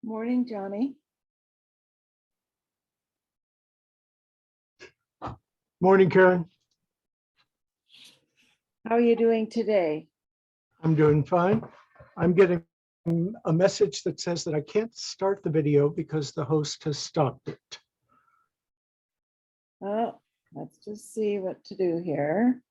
Morning, Johnny. Morning, Karen. How are you doing today? I'm doing fine. I'm getting a message that says that I can't start the video because the host has stopped it. Oh, let's just see what to do here.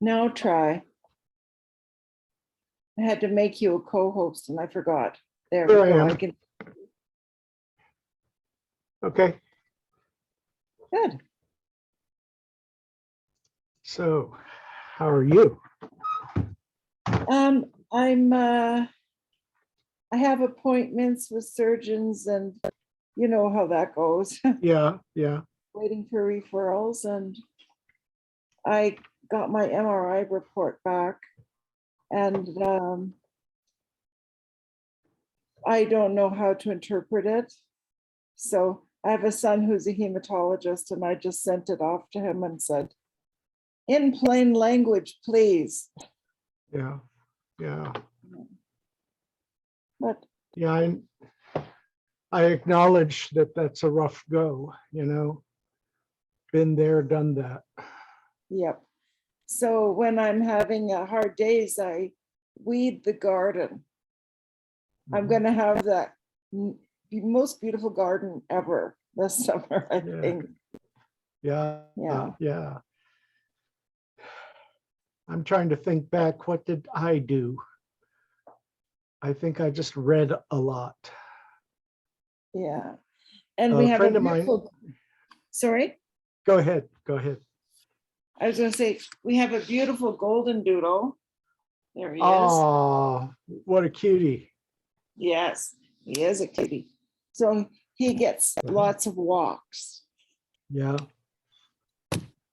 Now try. I had to make you a co-host and I forgot. There we Here I go. am. I can. Okay, Good. so how are you? I have appointments with surgeons and you know how that goes. Yeah. Waiting for referrals, and I got my MRI report back, and I don't know how to interpret it. So I have a son who's a hematologist, and I just sent it off to him and said, in plain language, please. Yeah. But Yeah, I acknowledge that that's a rough go, Been there, done that. yep. So when I'm having hard days, I weed the garden. I'm Mhm. going to have that most beautiful garden ever this summer, I Yeah. think. Yeah. I'm trying to think back. What did I do? I think I just read a lot. Yeah. And A we have a friend of mine. beautiful, sorry, Go ahead. I was going to say, we have a beautiful golden doodle. There he is. Oh, what a cutie. Yes, he is a kitty. So he gets lots of walks, Yeah.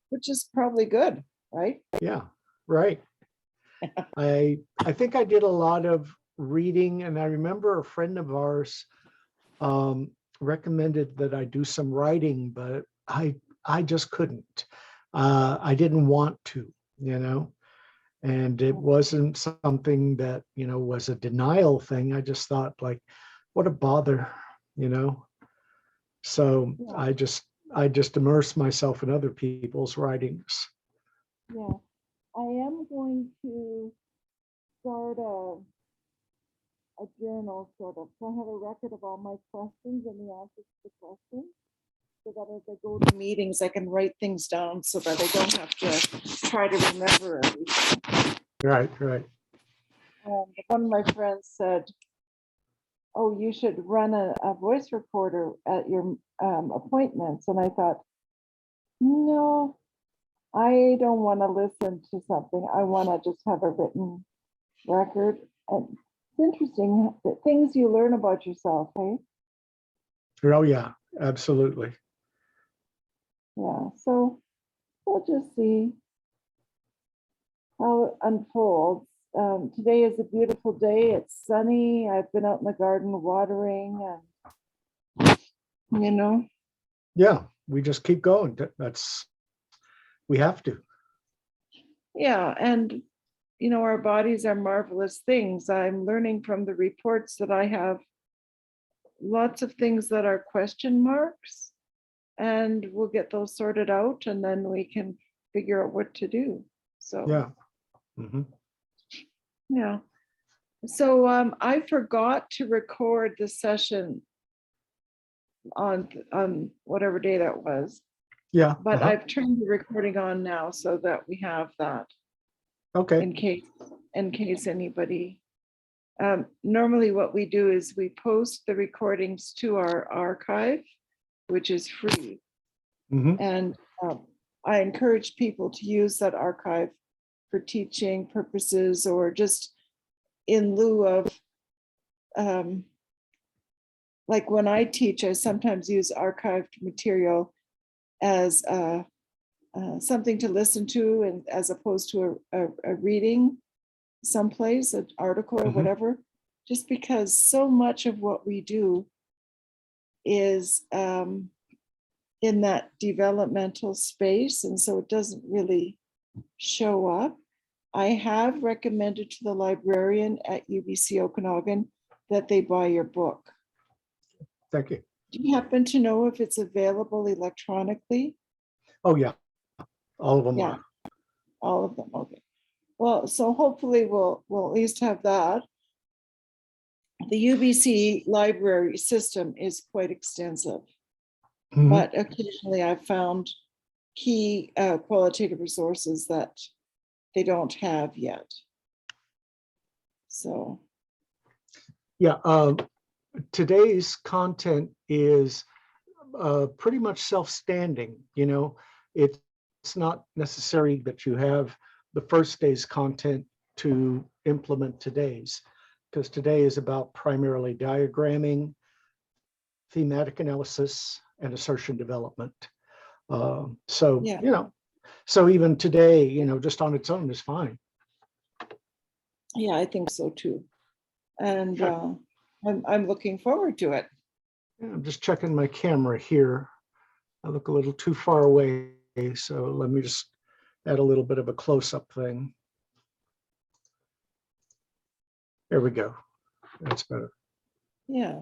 which is probably good, right? Yeah, right. I think I did a lot of reading, and I remember a friend of ours recommended that I do some writing, but I just couldn't. I didn't want to, and it wasn't something that, was a denial thing. I just thought, like, what a bother, So Yeah. I just immerse myself in other people's writings. Yeah. I am going to start a journal, sort of. So I have a record of all my questions and the answers to the questions, so that as I go to meetings, I can write things down so that I don't have to try to remember everything. Right. And one of my friends said, oh, you should run a voice recorder at your appointments. And I thought, no, I don't want to listen to something. I want to just have a written record. And it's interesting, the things you learn about yourself, hey? Oh, yeah, absolutely. Yeah, so we'll just see how it unfolds. Today is a beautiful day. It's sunny. I've been out in the garden watering, and Yeah, we just keep going. We have to. yeah, and our bodies are marvelous things. I'm learning from the reports that I have lots of things that are question marks, and we'll get those sorted out, and then we can figure out what to do. So Yeah. Mhm. yeah. So I forgot to record the session on whatever day that was, Yeah. but I've turned the recording on now so that we have that Okay. in case anybody. Normally what we do is we post the recordings to our archive, which is free. Mhm. And I encourage people to use that archive for teaching purposes, or just in lieu of, like when I teach, I sometimes use archived material as something to listen to, and as opposed to a reading someplace, an article or Mhm. whatever. just because so much of what we do is in that developmental space, and so it doesn't really show up. I have recommended to the librarian at UBC Okanagan that they buy your book. Thank you. Do you happen to know if it's available electronically? Oh, yeah, all of them Yeah, are. all of them. Okay. Well, so hopefully we'll at least have that. The UBC library system is quite extensive, Mhm. but occasionally I've found key qualitative resources that they don't have yet. So, Yeah, today's content is pretty much self-standing, you know. It's not necessary that you have the first day's content to implement today's, because today is about primarily diagramming, thematic analysis, and assertion development. So, yeah, you know, so even today, you know, just on its own is fine. yeah, I think so too. And Yeah. I'm looking forward to it. Yeah, I'm just checking my camera here. I look a little too far away, so let me just add a little bit of a close-up thing. There we go. That's better. Yeah.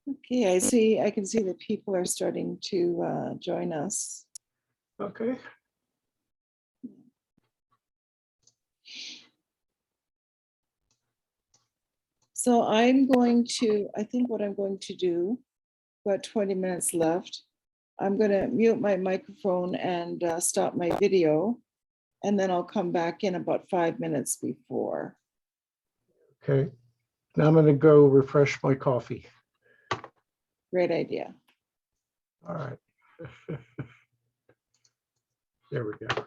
Okay, I can see that people are starting to join us. Okay. So I think what I'm going to do, about 20 minutes left, I'm going to mute my microphone and stop my video, and then I'll come back in about 5 minutes before. Okay. Now I'm going to go refresh my coffee. Great idea. All right. There we go.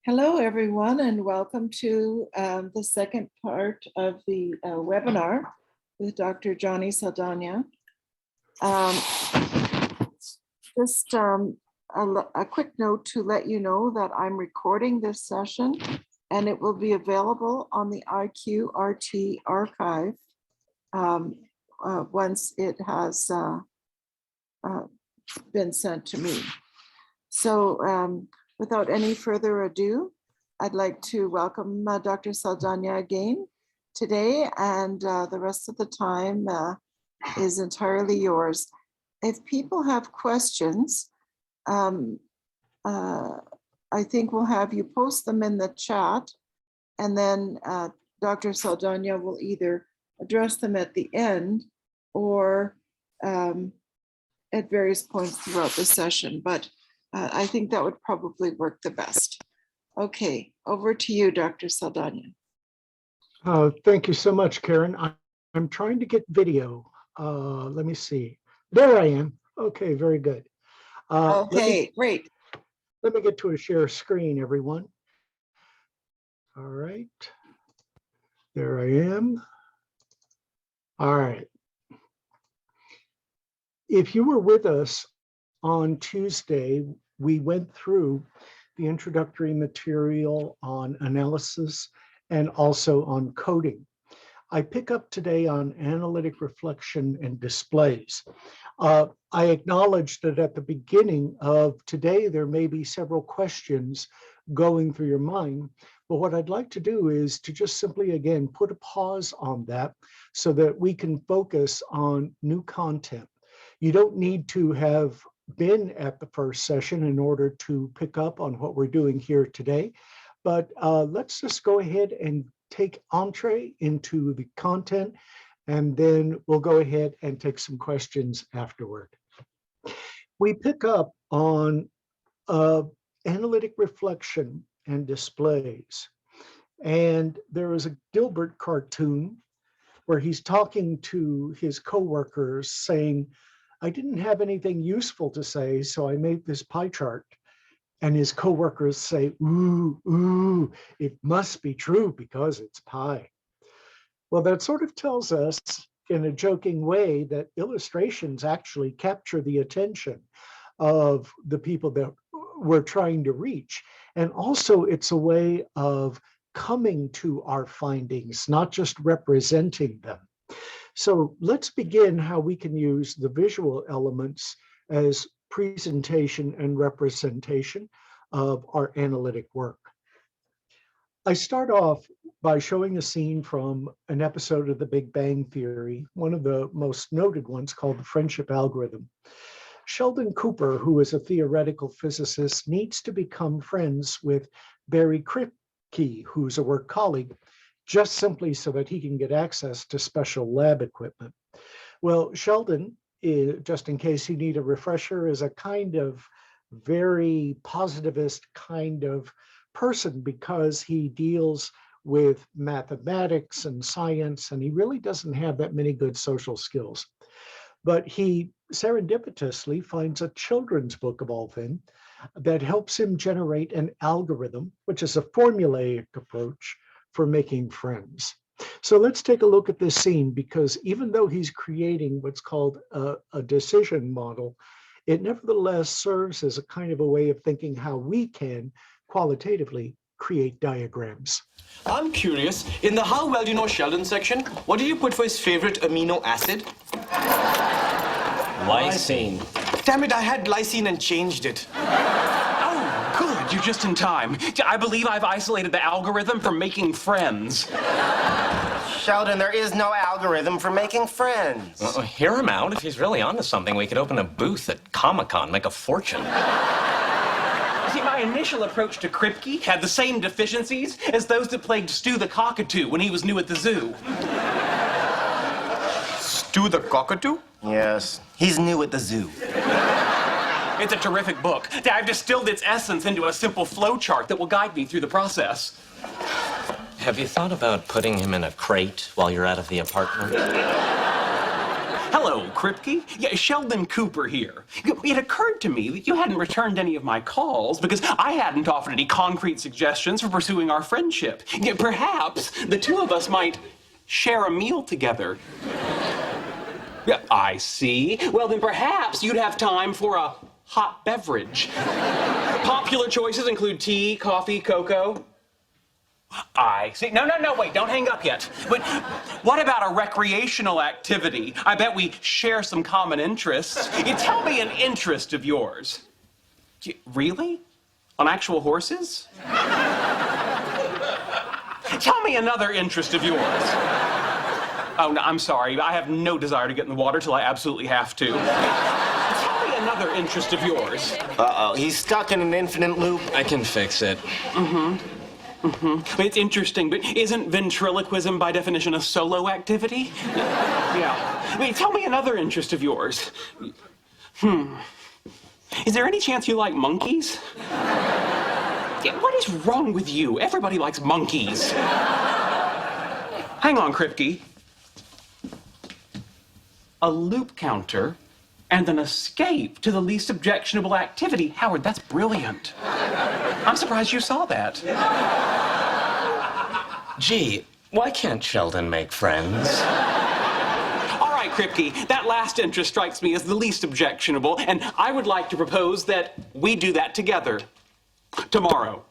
Hello, everyone, and welcome to the second part of the webinar with Dr. Johnny Saldana. Just a quick note to let you know that I'm recording this session and it will be available on the IQRT archive once it has been sent to me. So without any further ado, I'd like to welcome Dr. Saldana again today, and the rest of the time is entirely yours. If people have questions, I think we'll have you post them in the chat, and then Dr. Saldana will either address them at the end or at various points throughout the session. But I think that would probably work the best. Okay, over to you, Dr. Saldana. Thank you so much, Karen. I'm trying to get video. Let me see. There I am. Okay, very good. Okay, great. Let me get to a share screen, everyone. All right. There I am. All right. If you were with us on Tuesday, we went through the introductory material on analysis and also on coding. I pick up today on analytic reflection and displays. I acknowledge that at the beginning of today, there may be several questions going through your mind, but what I'd like to do is to just simply, again, put a pause on that so that we can focus on new content. You don't need to have been at the first session in order to pick up on what we're doing here today, but let's just go ahead and take entree into the content, and then we'll go ahead and take some questions afterward. We pick up on analytic reflection and displays, and there is a Dilbert cartoon where he's talking to his coworkers saying, I didn't have anything useful to say, so I made this pie chart. And his coworkers say, ooh, it must be true because it's pie. Well, that sort of tells us in a joking way that illustrations actually capture the attention of the people that we're trying to reach. And also it's a way of coming to our findings, not just representing them. So let's begin how we can use the visual elements as presentation and representation of our analytic work. I start off by showing a scene from an episode of The Big Bang Theory, one of the most noted ones called the friendship algorithm. Sheldon Cooper, who is a theoretical physicist, needs to become friends with Barry Kripke, who's a work colleague, just simply so that he can get access to special lab equipment. Well, Sheldon, just in case you need a refresher, is a kind of very positivist kind of person because he deals with mathematics and science, and he really doesn't have that many good social skills. But he serendipitously finds a children's book of all things that helps him generate an algorithm, which is a formulaic approach for making friends. So let's take a look at this scene, because even though he's creating what's called a decision model, it nevertheless serves as a kind of a way of thinking how we can qualitatively create diagrams. I'm curious, in the how well do you know Sheldon section, what did you put for his favorite amino acid? Lysine. Damn it, I had lysine and changed it. Oh, good, you're just in time. I believe I've isolated the algorithm for making friends. Sheldon, there is no algorithm for making friends. Well, hear him out. If he's really onto something, we could open a booth at Comic-Con, make a fortune. See, my initial approach to Kripke had the same deficiencies as those that plagued Stu the Cockatoo when he was new at the zoo. Stu the cockatoo? Yes, he's new at the zoo. It's a terrific book. I've distilled its essence into a simple flowchart that will guide me through the process. Have you thought about putting him in a crate while you're out of the apartment? Hello, Kripke. Yeah, Sheldon Cooper here. It occurred to me that you hadn't returned any of my calls because I hadn't offered any concrete suggestions for pursuing our friendship. Yeah, perhaps the two of us might share a meal together. Yeah, I see. Well, then perhaps you'd have time for a hot beverage. Popular choices include tea, coffee, cocoa. I see. No, wait, don't hang up yet. But what about a recreational activity? I bet we share some common interests. You tell me an interest of yours. Really? On actual horses? Tell me another interest of yours. Oh, no, I'm sorry. I have no desire to get in the water till I absolutely have to. Tell me another interest of yours. Uh-oh, he's stuck in an infinite loop. I can fix it. It's interesting, but isn't ventriloquism by definition a solo activity? Yeah. Wait, tell me another interest of yours. Is there any chance you like monkeys? Yeah, what is wrong with you? Everybody likes monkeys. Hang on, Kripke. A loop counter and an escape to the least objectionable activity. Howard, that's brilliant. I'm surprised you saw that. Gee, why can't Sheldon make friends? All right, Kripke, that last interest strikes me as the least objectionable, and I would like to propose that we do that together. Tomorrow.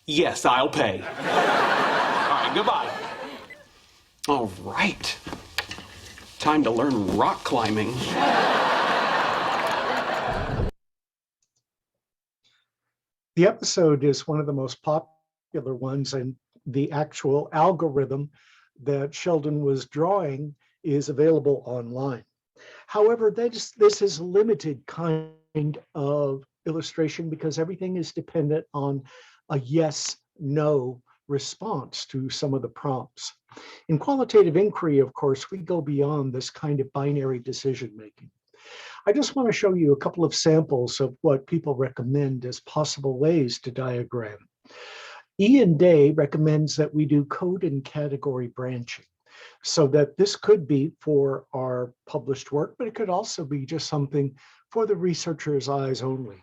Yes, I'll pay. All right, goodbye. All right. Time to learn rock climbing. The episode is one of the most popular ones, and the actual algorithm that Sheldon was drawing is available online. However, this is a limited kind of illustration because everything is dependent on a yes-no response to some of the prompts. In qualitative inquiry, of course, we go beyond this kind of binary decision-making. I just want to show you a couple of samples of what people recommend as possible ways to diagram. Ian Day recommends that we do code and category branching, so that this could be for our published work, but it could also be just something for the researcher's eyes only.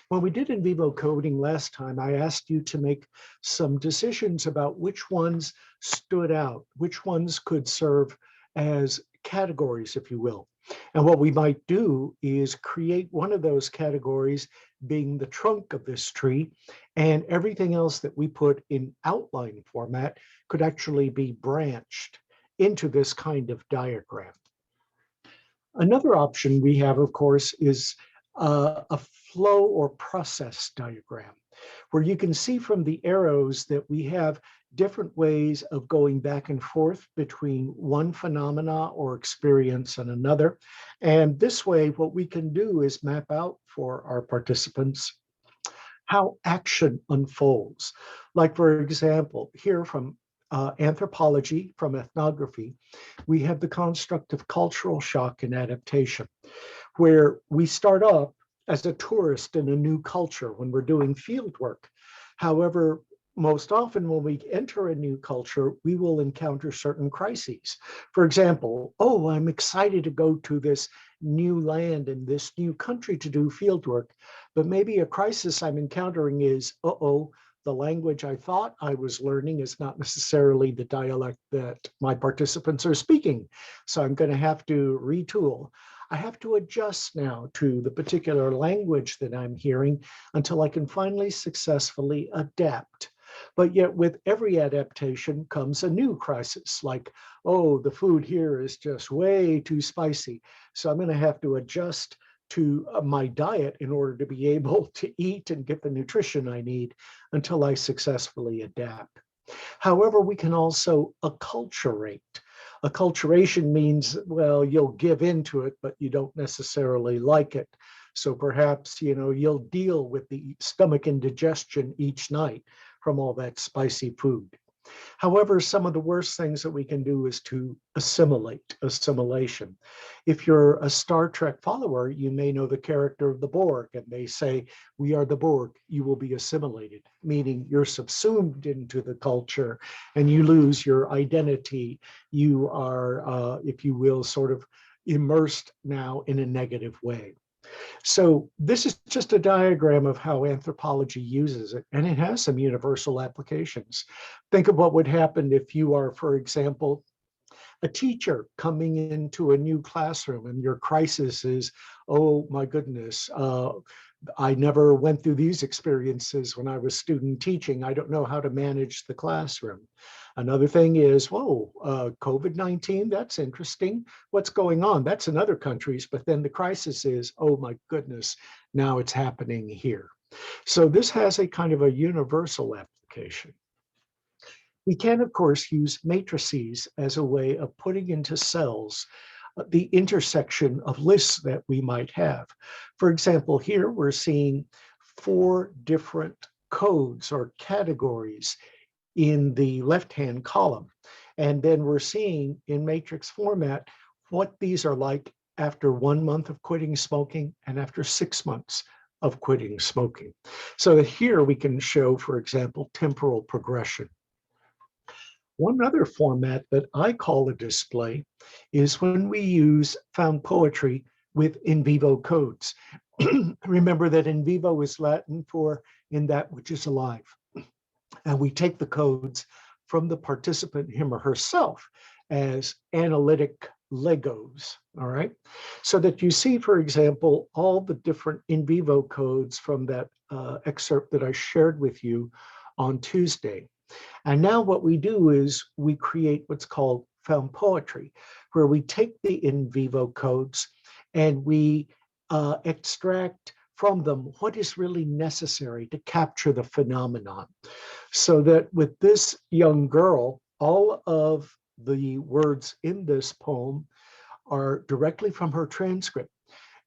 When we did in vivo coding last time, I asked you to make some decisions about which ones stood out, which ones could serve as categories, if you will. And what we might do is create one of those categories being the trunk of this tree, and everything else that we put in outline format could actually be branched into this kind of diagram. Another option we have, of course, is a flow or process diagram, where you can see from the arrows that we have different ways of going back and forth between one phenomena or experience and another. And this way, what we can do is map out for our participants how action unfolds. Like, for example, here from anthropology, from ethnography, we have the construct of cultural shock and adaptation, where we start off as a tourist in a new culture when we're doing field work. However, most often when we enter a new culture, we will encounter certain crises. For example, oh, I'm excited to go to this new land in this new country to do field work, but maybe a crisis I'm encountering is, uh-oh, the language I thought I was learning is not necessarily the dialect that my participants are speaking. So I'm going to have to retool. I have to adjust now to the particular language that I'm hearing until I can finally successfully adapt. But yet with every adaptation comes a new crisis, like, oh, the food here is just way too spicy. So I'm going to have to adjust to my diet in order to be able to eat and get the nutrition I need until I successfully adapt. However, we can also acculturate. Acculturation means, well, you'll give into it, but you don't necessarily like it. So perhaps, you'll deal with the stomach indigestion each night from all that spicy food. However, some of the worst things that we can do is to assimilation. If you're a Star Trek follower, you may know the character of the Borg, and they say, we are the Borg, you will be assimilated, meaning you're subsumed into the culture and you lose your identity. You are, if you will, sort of immersed now in a negative way. So this is just a diagram of how anthropology uses it, and it has some universal applications. Think of what would happen if you are, for example, a teacher coming into a new classroom and your crisis is, oh my goodness, I never went through these experiences when I was student teaching. I don't know how to manage the classroom. Another thing is, whoa, COVID-19, that's interesting. What's going on? That's in other countries, but then the crisis is, oh my goodness, now it's happening here. So this has a kind of a universal application. We can, of course, use matrices as a way of putting into cells the intersection of lists that we might have. For example, here we're seeing 4 different codes or categories in the left-hand column. And then we're seeing in matrix format what these are like after 1 month of quitting smoking and after 6 months of quitting smoking. So here we can show, for example, temporal progression. One other format that I call a display is when we use found poetry with in vivo codes. Remember that in vivo is Latin for in that which is alive. And we take the codes from the participant, him or herself, as analytic Legos, all right? So that you see, for example, all the different in vivo codes from that excerpt that I shared with you on Tuesday. And now what we do is we create what's called found poetry, where we take the in vivo codes and we extract from them what is really necessary to capture the phenomenon. So that with this young girl, all of the words in this poem are directly from her transcript.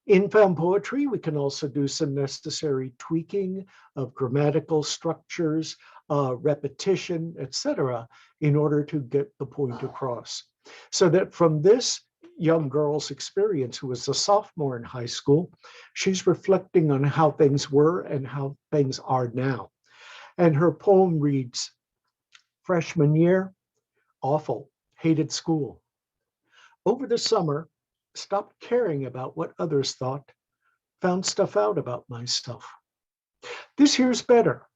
In found poetry, we can also do some necessary tweaking of grammatical structures, repetition, etc., in order to get the point across. So that from this young girl's experience, who was a sophomore in high school, she's reflecting on how things were and how things are now. And her poem reads, freshman year, awful, hated school. Over the summer, stopped caring about what others thought, found stuff out about myself. This year's better.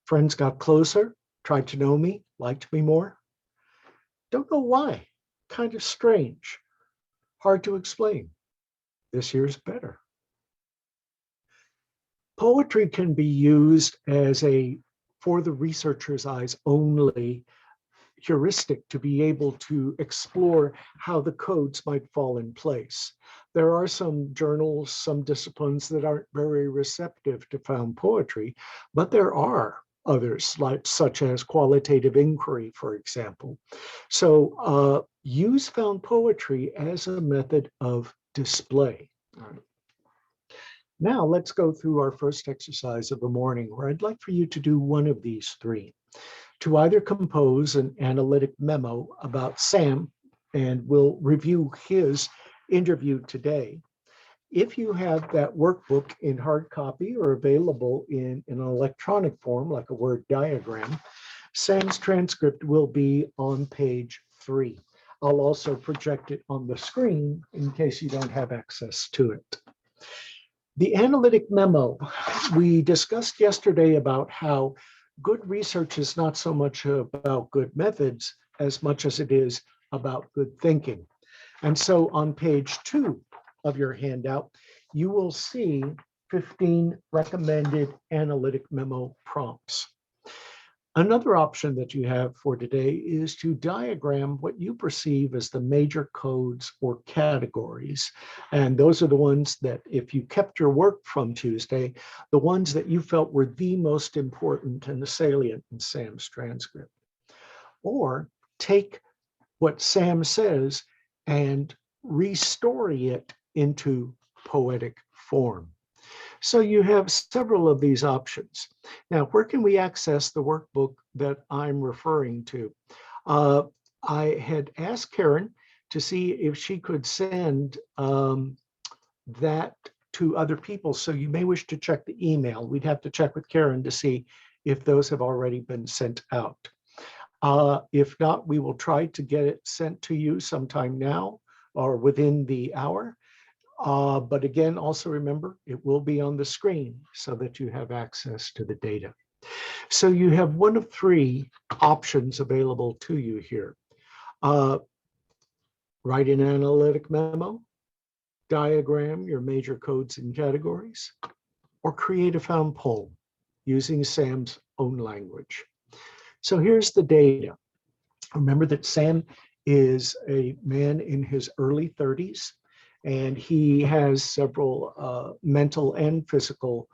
Friends got closer, tried to know me, liked me more. Don't know why, kind of strange, hard to explain. This year's better. Poetry can be used as a, for the researcher's eyes only, heuristic to be able to explore how the codes might fall in place. There are some journals, some disciplines that aren't very receptive to found poetry, but there are others, like such as qualitative inquiry, for example. So use found poetry as a method of display. All right. Now let's go through our first exercise of the morning, where I'd like for you to do one of these 3. To either compose an analytic memo about Sam, and we'll review his interview today. If you have that workbook in hard copy or available in an electronic form, like a Word diagram, Sam's transcript will be on page 3. I'll also project it on the screen in case you don't have access to it. The analytic memo, we discussed yesterday about how good research is not so much about good methods as much as it is about good thinking. And so on page 2 of your handout, you will see 15 recommended analytic memo prompts. Another option that you have for today is to diagram what you perceive as the major codes or categories. And those are the ones that, if you kept your work from Tuesday, the ones that you felt were the most important and the salient in Sam's transcript. Or take what Sam says and restory it into poetic form. So you have several of these options. Now, where can we access the workbook that I'm referring to? I had asked Karen to see if she could send that to other people. So you may wish to check the email. We'd have to check with Karen to see if those have already been sent out. If not, we will try to get it sent to you sometime now or within the hour. But again, also remember, it will be on the screen so that you have access to the data. So you have one of three options available to you here. Write an analytic memo, diagram your major codes and categories, or create a found poem using Sam's own language. So here's the data. Remember that Sam is a man in his early 30s, and he has several mental and physical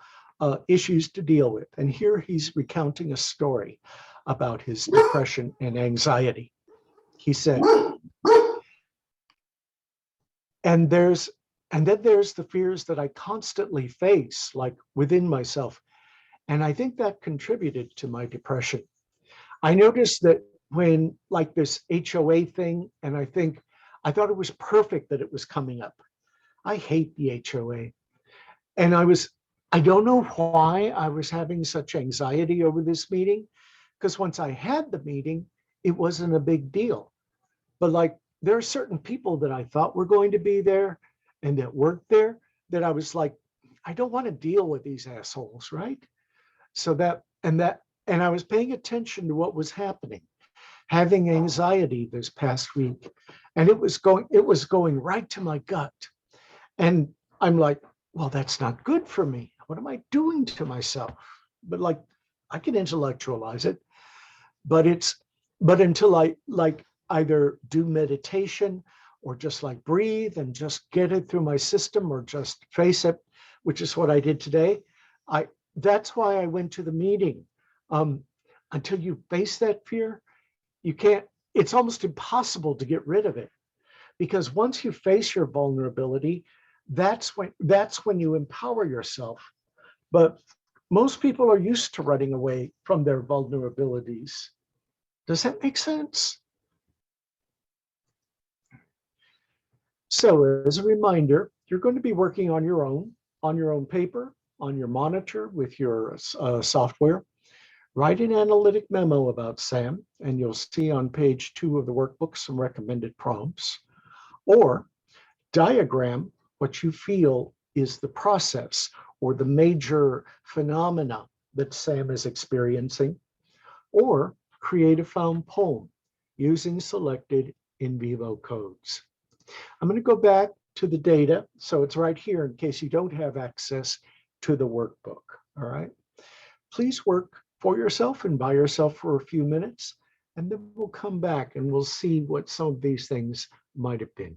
issues to deal with. And here he's recounting a story about his depression and anxiety. He said, and then there's the fears that I constantly face, like within myself. And I think that contributed to my depression. I noticed that when like this HOA thing, and I thought it was perfect that it was coming up. I hate the HOA. And I don't know why I was having such anxiety over this meeting, because once I had the meeting, it wasn't a big deal. But like, there are certain people that I thought were going to be there and that worked there that I was like, I don't want to deal with these assholes, right? So and I was paying attention to what was happening, having anxiety this past week, and it was going right to my gut. And I'm like, well, that's not good for me. What am I doing to myself? But like, I can intellectualize it, but until I like either do meditation or just like breathe and just get it through my system or just face it, which is what I did today. That's why I went to the meeting. Until you face that fear, you can't, it's almost impossible to get rid of it, because once you face your vulnerability, that's when you empower yourself. But most people are used to running away from their vulnerabilities. Does that make sense? So as a reminder, you're going to be working on your own paper, on your monitor with your software. Write an analytic memo about Sam, and you'll see on page 2 of the workbook some recommended prompts. Or diagram what you feel is the process or the major phenomena that Sam is experiencing. Or create a found poem using selected in vivo codes. I'm going to go back to the data, so it's right here in case you don't have access to the workbook. All right. Please work for yourself and by yourself for a few minutes, and then we'll come back and we'll see what some of these things might have been.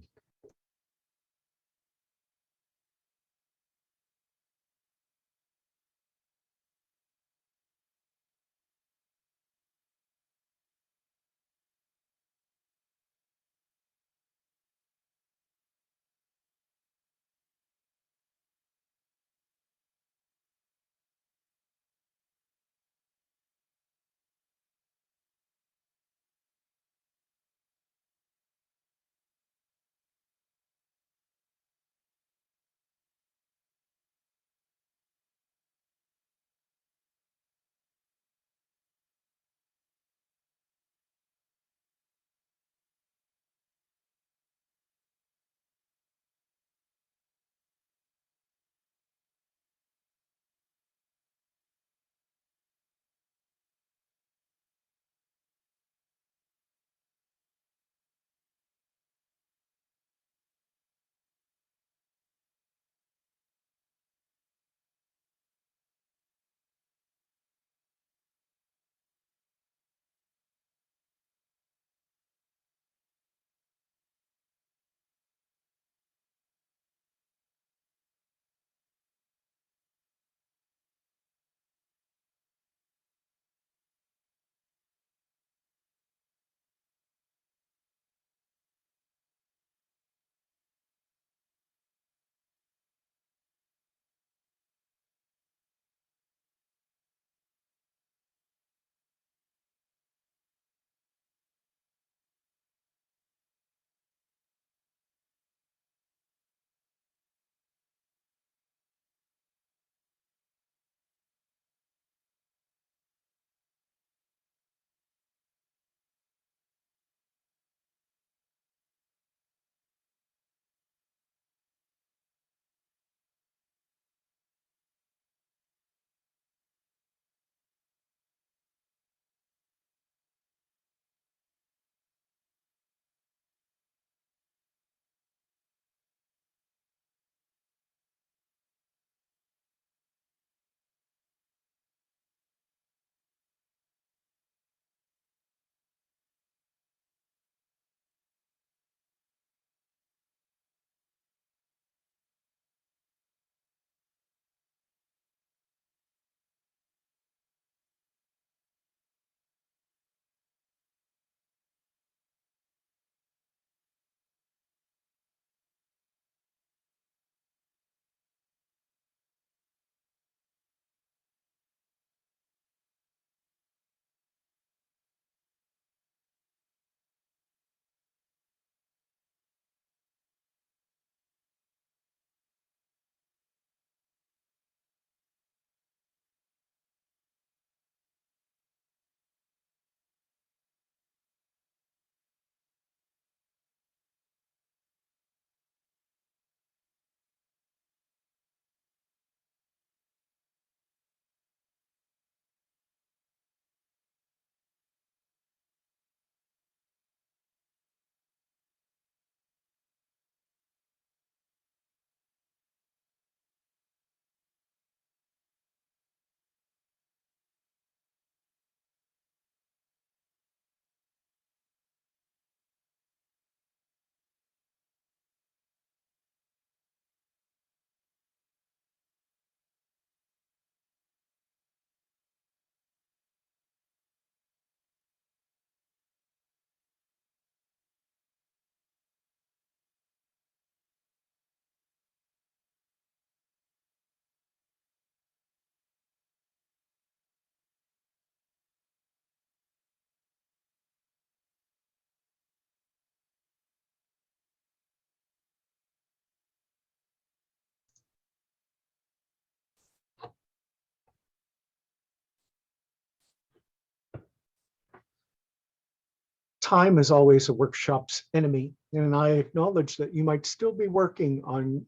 Time is always a workshop's enemy, and I acknowledge that you might still be working on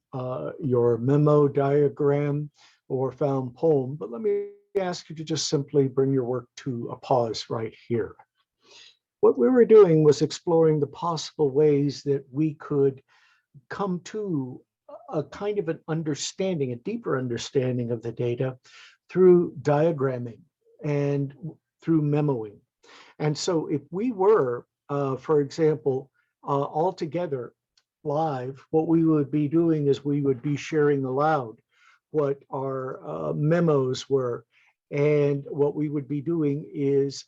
your memo, diagram, or found poem, but let me ask you to just simply bring your work to a pause right here. What we were doing was exploring the possible ways that we could come to a kind of an understanding, a deeper understanding of the data through diagramming and through memoing. And so if we were, for example, all together live, what we would be doing is we would be sharing aloud what our memos were. And what we would be doing is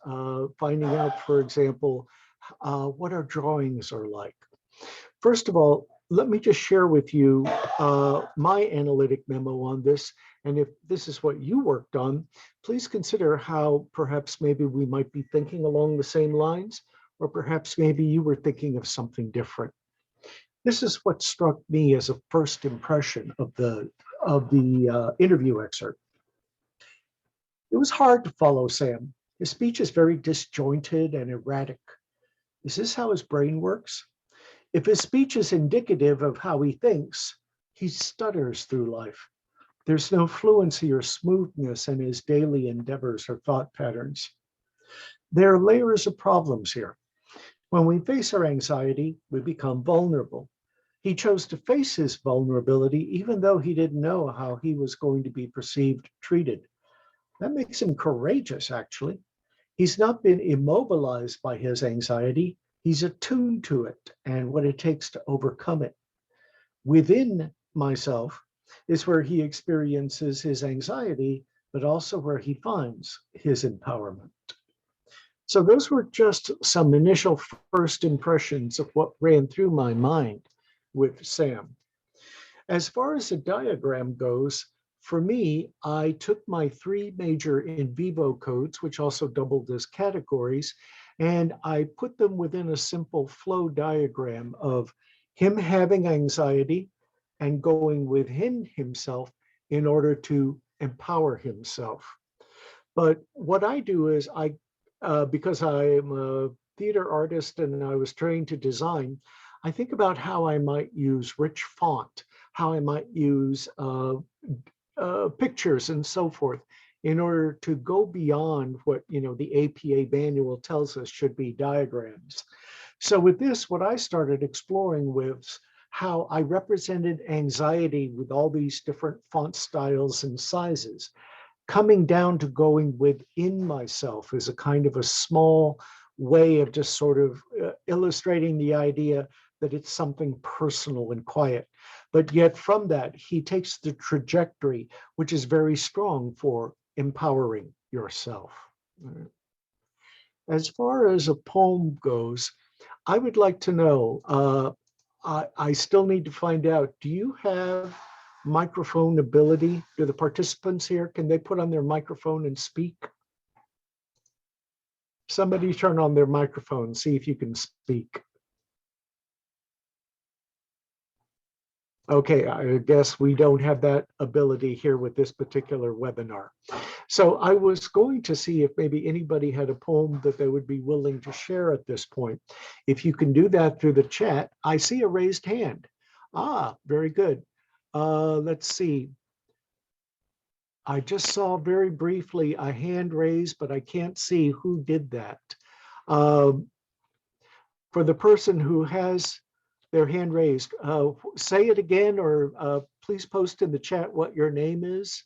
finding out, for example, what our drawings are like. First of all, let me just share with you my analytic memo on this. And if this is what you worked on, please consider how perhaps maybe we might be thinking along the same lines, or perhaps maybe you were thinking of something different. This is what struck me as a first impression of the interview excerpt. It was hard to follow Sam. His speech is very disjointed and erratic. Is this how his brain works? If his speech is indicative of how he thinks, he stutters through life. There's no fluency or smoothness in his daily endeavors or thought patterns. There are layers of problems here. When we face our anxiety, we become vulnerable. He chose to face his vulnerability even though he didn't know how he was going to be perceived, treated. That makes him courageous, actually. He's not been immobilized by his anxiety. He's attuned to it and what it takes to overcome it. Within myself is where he experiences his anxiety, but also where he finds his empowerment. So those were just some initial first impressions of what ran through my mind with Sam. As far as the diagram goes, for me, I took my 3 major in vivo codes, which also doubled as categories, and I put them within a simple flow diagram of him having anxiety and going within himself in order to empower himself. But what I do is because I am a theater artist and I was trained to design, I think about how I might use rich font, how I might use pictures and so forth in order to go beyond what the APA manual tells us should be diagrams. So with this, what I started exploring was how I represented anxiety with all these different font styles and sizes, coming down to going within myself as a kind of a small way of just sort of illustrating the idea that it's something personal and quiet. But yet from that, he takes the trajectory, which is very strong for empowering yourself. As far as a poem goes, I would like to know, I still need to find out, do you have microphone ability? Do the participants here, can they put on their microphone and speak? Somebody turn on their microphone, see if you can speak. Okay, I guess we don't have that ability here with this particular webinar. So I was going to see if maybe anybody had a poem that they would be willing to share at this point. If you can do that through the chat, I see a raised hand. Ah, very good. Let's see. I just saw very briefly a hand raised, but I can't see who did that. For the person who has their hand raised, say it again, or please post in the chat what your name is.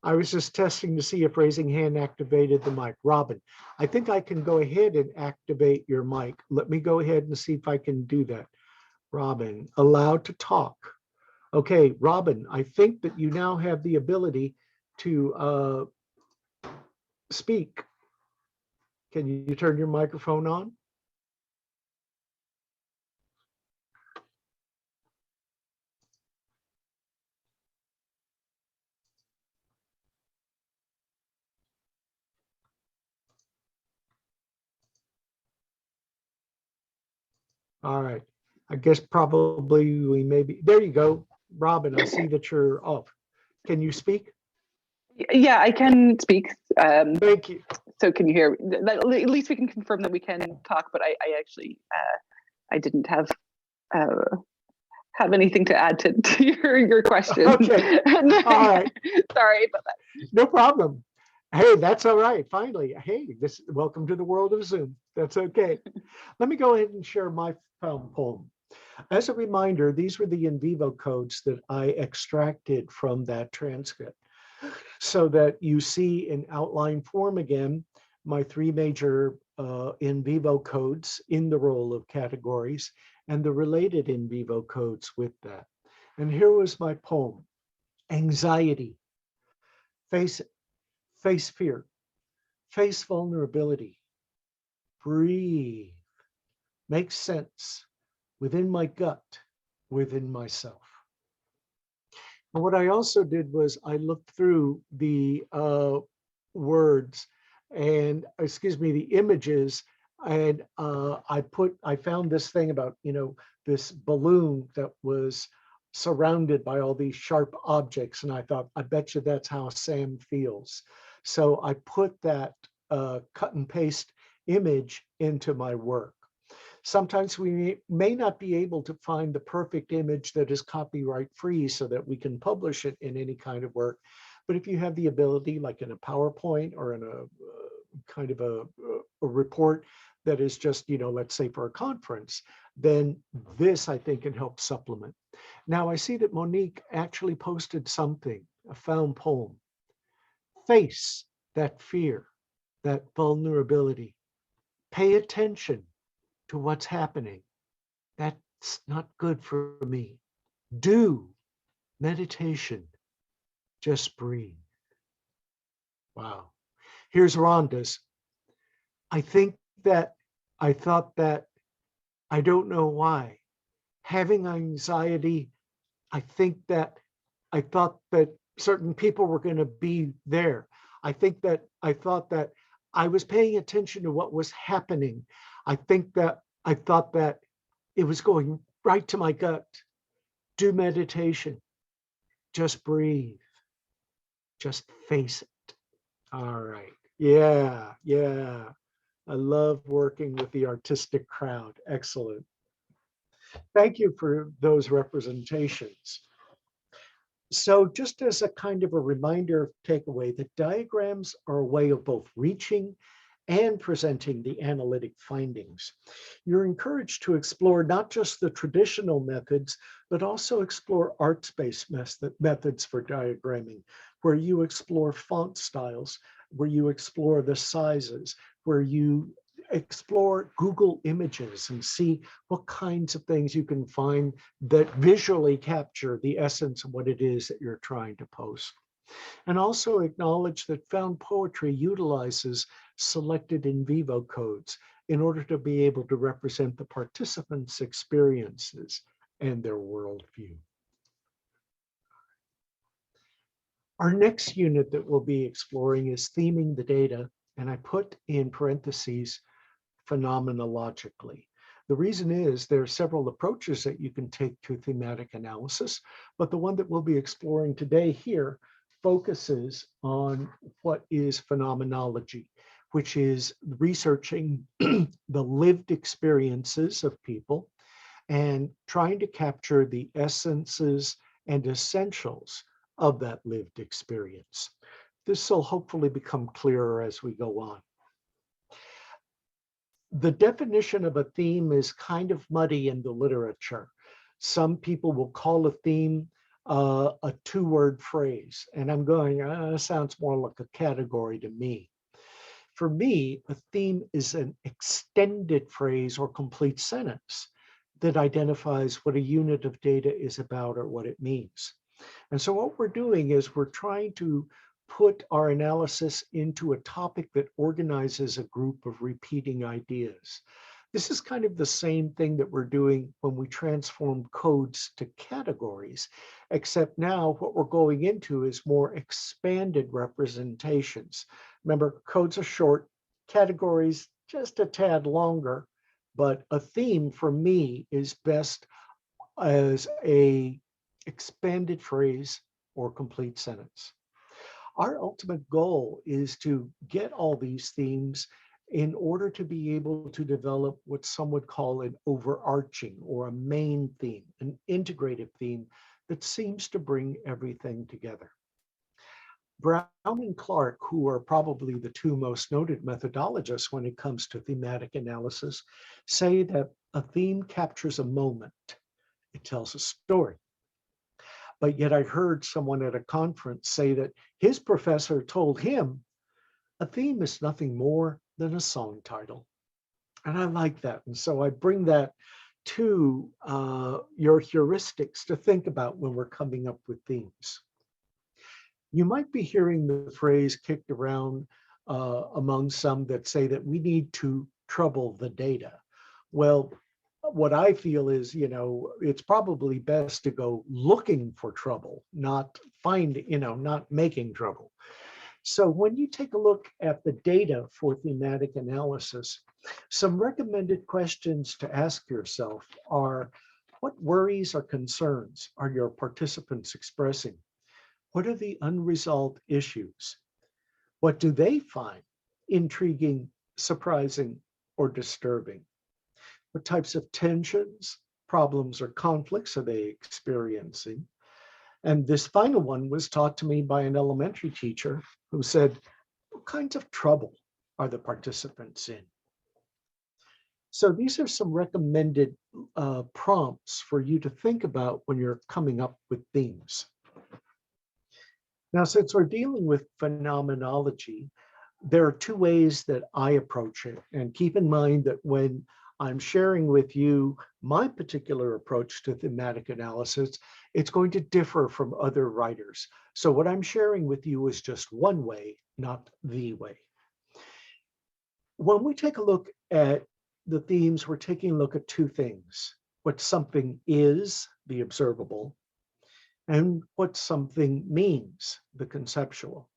I was just testing to see if raising hand activated the mic. Robin, I think I can go ahead and activate your mic. Let me go ahead and see if I can do that. Robin, allowed to talk. Okay, Robin, I think that you now have the ability to speak. Can you turn your microphone on? All right. I guess probably we maybe, there you go. Robin, I see that you're off. Can you speak? Yeah, I can speak. Thank you. So can you hear? At least we can confirm that we can talk. But I actually I didn't have anything to add to your question. Okay. All right. Sorry about that. No problem. Hey, that's all right. Finally, hey, welcome to the world of Zoom. That's okay. Let me go ahead and share my found poem. As a reminder, these were the in vivo codes that I extracted from that transcript, so that you see in outline form again my three major in vivo codes in the role of categories and the related in vivo codes with that. And here was my poem: anxiety, face it, face fear, face vulnerability, breathe, make sense within my gut, within myself. And what I also did was I looked through the words and, excuse me, the images, and I found this thing about, this balloon that was surrounded by all these sharp objects. And I thought, I bet you that's how Sam feels. So I put that cut and paste image into my work. Sometimes we may not be able to find the perfect image that is copyright free so that we can publish it in any kind of work. But if you have the ability, like in a PowerPoint or in a kind of a report that is just, let's say for a conference, then this I think can help supplement. Now I see that Monique actually posted something, a found poem. Face that fear, that vulnerability. Pay attention to what's happening. That's not good for me. Do meditation. Just breathe. Wow. Here's Rhonda's. I thought that, I don't know why. Having anxiety, I thought that certain people were going to be there. I thought that I was paying attention to what was happening. I thought that it was going right to my gut. Do meditation. Just breathe. Just face it. All right. Yeah. I love working with the artistic crowd. Excellent. Thank you for those representations. So just as a kind of a reminder takeaway, that diagrams are a way of both reaching and presenting the analytic findings. You're encouraged to explore not just the traditional methods, but also explore arts-based methods for diagramming, where you explore font styles, where you explore the sizes, where you explore Google Images and see what kinds of things you can find that visually capture the essence of what it is that you're trying to post. And also acknowledge that found poetry utilizes selected in vivo codes in order to be able to represent the participants' experiences and their worldview. Our next unit that we'll be exploring is theming the data, and I put in parentheses phenomenologically. The reason is there are several approaches that you can take to thematic analysis, but the one that we'll be exploring today here focuses on what is phenomenology, which is researching the lived experiences of people and trying to capture the essences and essentials of that lived experience. This will hopefully become clearer as we go on. The definition of a theme is kind of muddy in the literature. Some people will call a theme a two-word phrase, and I'm going, sounds more like a category to me. For me, a theme is an extended phrase or complete sentence that identifies what a unit of data is about or what it means. And so what we're doing is we're trying to put our analysis into a topic that organizes a group of repeating ideas. This is kind of the same thing that we're doing when we transform codes to categories, except now what we're going into is more expanded representations. Remember, codes are short, categories just a tad longer, but a theme for me is best as a expanded phrase or complete sentence. Our ultimate goal is to get all these themes in order to be able to develop what some would call an overarching or a main theme, an integrative theme that seems to bring everything together. Brown and Clark, who are probably the two most noted methodologists when it comes to thematic analysis, say that a theme captures a moment. It tells a story. But yet I heard someone at a conference say that his professor told him a theme is nothing more than a song title. And I like that. And so I bring that to your heuristics to think about when we're coming up with themes. You might be hearing the phrase kicked around among some that say that we need to trouble the data. Well, what I feel is, it's probably best to go looking for trouble, not not making trouble. So when you take a look at the data for thematic analysis, some recommended questions to ask yourself are, what worries or concerns are your participants expressing? What are the unresolved issues? What do they find intriguing, surprising, or disturbing? What types of tensions, problems, or conflicts are they experiencing? And this final one was taught to me by an elementary teacher who said, what kinds of trouble are the participants in? So these are some recommended prompts for you to think about when you're coming up with themes. Now, since we're dealing with phenomenology, there are two ways that I approach it. And keep in mind that when I'm sharing with you my particular approach to thematic analysis, it's going to differ from other writers. So what I'm sharing with you is just one way, not the way. When we take a look at the themes, we're taking a look at two things: what something is, the observable, and what something means, the conceptual.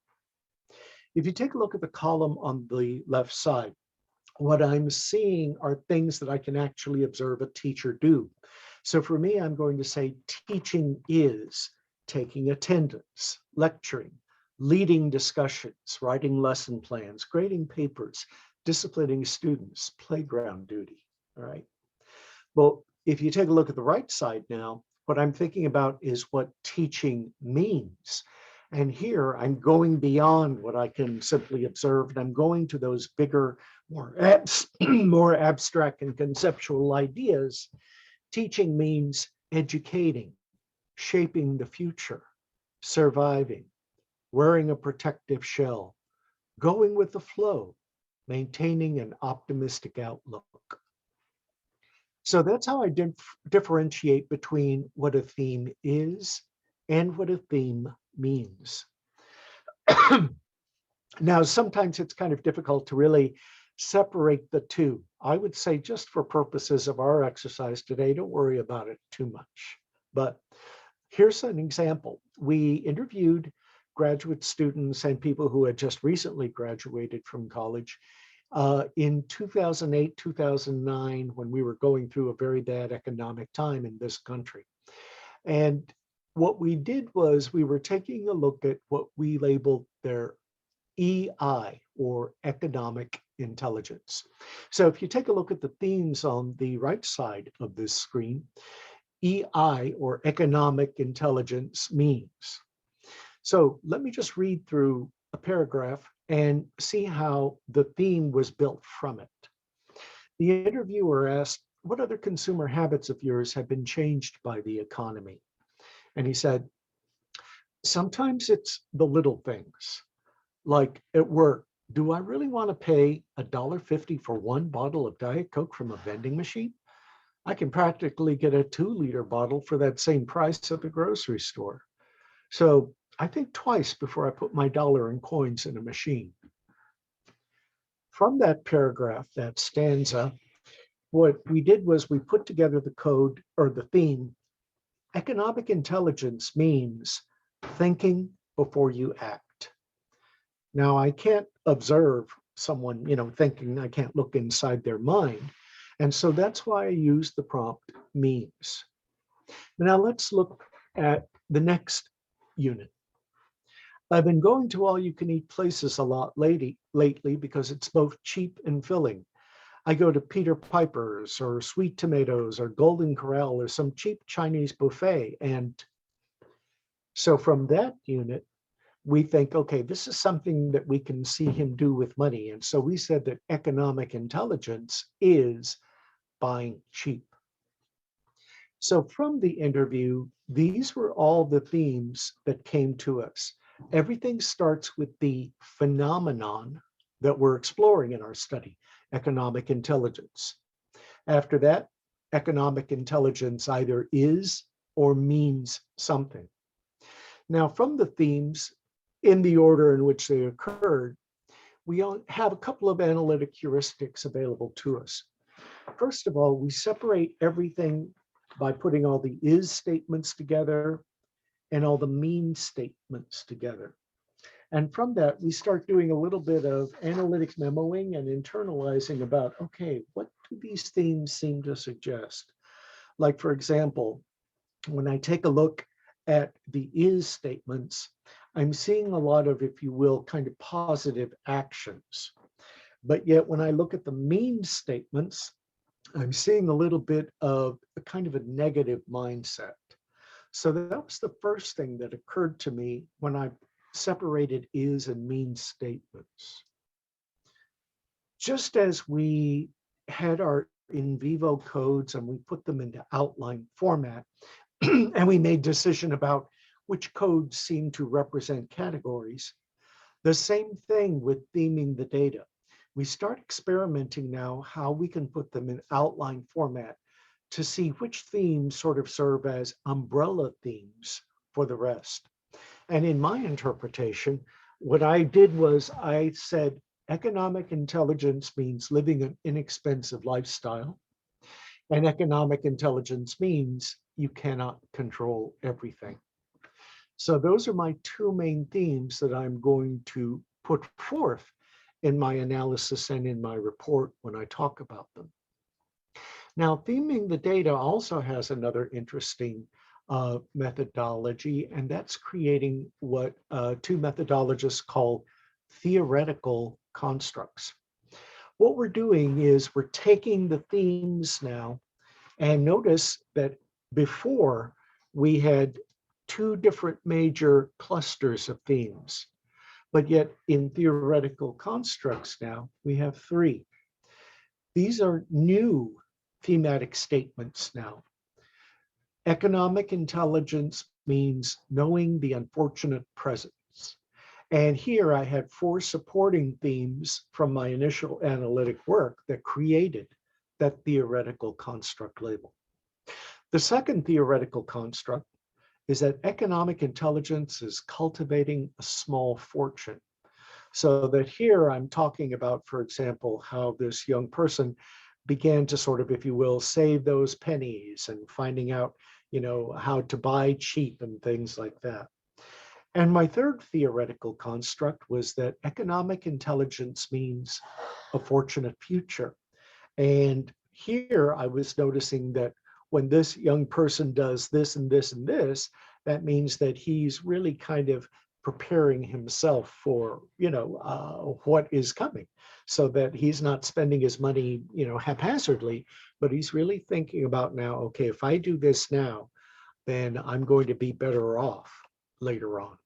If you take a look at the column on the left side, what I'm seeing are things that I can actually observe a teacher do. So for me, I'm going to say teaching is taking attendance, lecturing, leading discussions, writing lesson plans, grading papers, disciplining students, playground duty, all right? Well, if you take a look at the right side now, what I'm thinking about is what teaching means. And here I'm going beyond what I can simply observe, and I'm going to those bigger, more abstract and conceptual ideas. Teaching means educating, shaping the future, surviving, wearing a protective shell, going with the flow, maintaining an optimistic outlook. So that's how I differentiate between what a theme is and what a theme means. Now, sometimes it's kind of difficult to really separate the two. I would say, just for purposes of our exercise today, don't worry about it too much. But here's an example. We interviewed graduate students and people who had just recently graduated from college in 2008, 2009, when we were going through a very bad economic time in this country. And what we did was we were taking a look at what we labeled their EI, or economic intelligence. So if you take a look at the themes on the right side of this screen, EI, or economic intelligence, means. So let me just read through a paragraph and see how the theme was built from it. The interviewer asked, what other consumer habits of yours have been changed by the economy? And he said, sometimes it's the little things. Like at work, do I really want to pay $1.50 for one bottle of Diet Coke from a vending machine? I can practically get a 2-liter bottle for that same price at the grocery store. So I think twice before I put my dollar in coins in a machine. From that paragraph, that stanza, what we did was we put together the code, or the theme. Economic intelligence means thinking before you act. Now, I can't observe someone, thinking. I can't look inside their mind. And so that's why I use the prompt means. Now let's look at the next unit. I've been going to all-you-can-eat places a lot lately because it's both cheap and filling. I go to Peter Piper's or Sweet Tomatoes or Golden Corral or some cheap Chinese buffet. And so from that unit, we think, okay, this is something that we can see him do with money. And so we said that economic intelligence is buying cheap. So from the interview, these were all the themes that came to us. Everything starts with the phenomenon that we're exploring in our study, economic intelligence. After that, economic intelligence either is or means something. Now, from the themes, in the order in which they occurred, we have a couple of analytic heuristics available to us. First of all, we separate everything by putting all the is statements together and all the mean statements together. And from that, we start doing a little bit of analytic memoing and internalizing about, okay, what do these themes seem to suggest? Like, for example, when I take a look at the is statements, I'm seeing a lot of, if you will, kind of positive actions. But yet when I look at the mean statements, I'm seeing a little bit of a kind of a negative mindset. So that was the first thing that occurred to me when I separated is and mean statements. Just as we had our in vivo codes and we put them into outline format, and we made decision about which codes seem to represent categories, the same thing with theming the data. We start experimenting now how we can put them in outline format to see which themes sort of serve as umbrella themes for the rest. And in my interpretation, what I did was I said, economic intelligence means living an inexpensive lifestyle, and economic intelligence means you cannot control everything. So those are my two main themes that I'm going to put forth in my analysis and in my report when I talk about them. Now, theming the data also has another interesting methodology, and that's creating what two methodologists call theoretical constructs. What we're doing is we're taking the themes now, and notice that before we had two different major clusters of themes, but yet in theoretical constructs now we have three. These are new thematic statements now. Economic intelligence means knowing the unfortunate presence. And here I had four supporting themes from my initial analytic work that created that theoretical construct label. The second theoretical construct is that economic intelligence is cultivating a small fortune. So that here I'm talking about, for example, how this young person began to sort of, if you will, save those pennies and finding out, you know, how to buy cheap and things like that. And my third theoretical construct was that economic intelligence means a fortunate future. And here I was noticing that when this young person does this and this and this, that means that he's really kind of preparing himself for, you know, what is coming, so that he's not spending his money, you know, haphazardly, but he's really thinking about now, okay, if I do this now, then I'm going to be better off later on.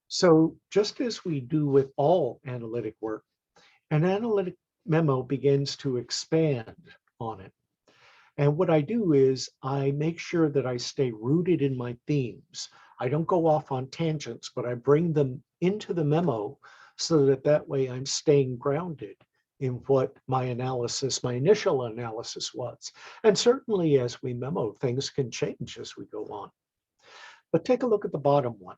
So just as we do with all analytic work, an analytic memo begins to expand on it. And what I do is I make sure that I stay rooted in my themes. I don't go off on tangents, but I bring them into the memo so that that way I'm staying grounded in what my analysis, my initial analysis was. And certainly as we memo, things can change as we go on. But take a look at the bottom one.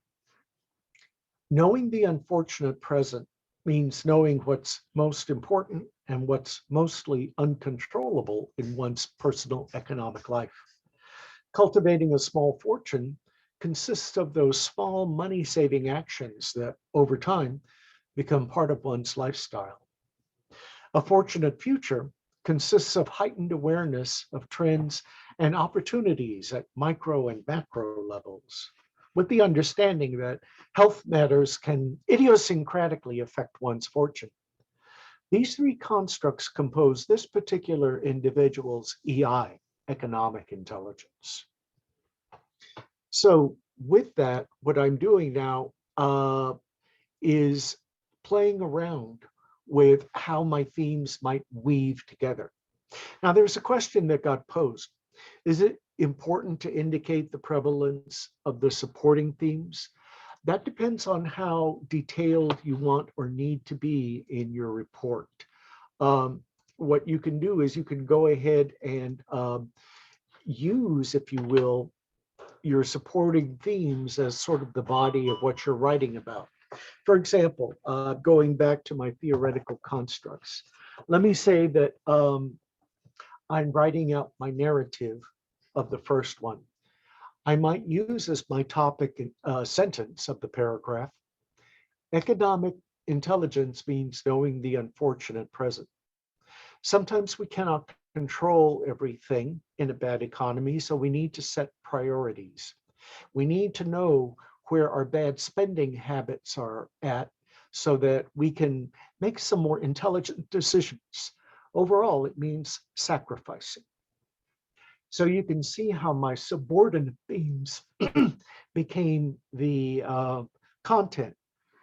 Knowing the unfortunate present means knowing what's most important and what's mostly uncontrollable in one's personal economic life. Cultivating a small fortune consists of those small money-saving actions that over time become part of one's lifestyle. A fortunate future consists of heightened awareness of trends and opportunities at micro and macro levels, with the understanding that health matters can idiosyncratically affect one's fortune. These three constructs compose this particular individual's EI, economic intelligence. So with that, what I'm doing now is playing around with how my themes might weave together. Now, there's a question that got posed. Is it important to indicate the prevalence of the supporting themes? That depends on how detailed you want or need to be in your report. What you can do is you can go ahead and use, if you will, your supporting themes as sort of the body of what you're writing about. For example, going back to my theoretical constructs, let me say that I'm writing out my narrative of the first one. I might use as my topic sentence of the paragraph, economic intelligence means knowing the unfortunate present. Sometimes we cannot control everything in a bad economy, so we need to set priorities. We need to know where our bad spending habits are at so that we can make some more intelligent decisions. Overall, it means sacrificing. So you can see how my subordinate themes became the content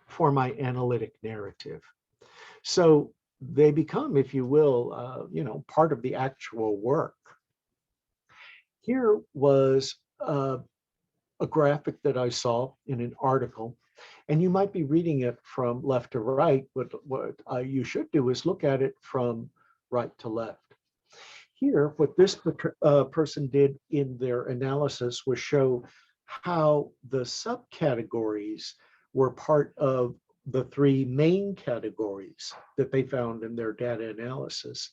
for my analytic narrative. So they become, if you will, part of the actual work. Here was a graphic that I saw in an article, and you might be reading it from left to right, but what you should do is look at it from right to left. Here, what this person did in their analysis was show how the subcategories were part of the three main categories that they found in their data analysis.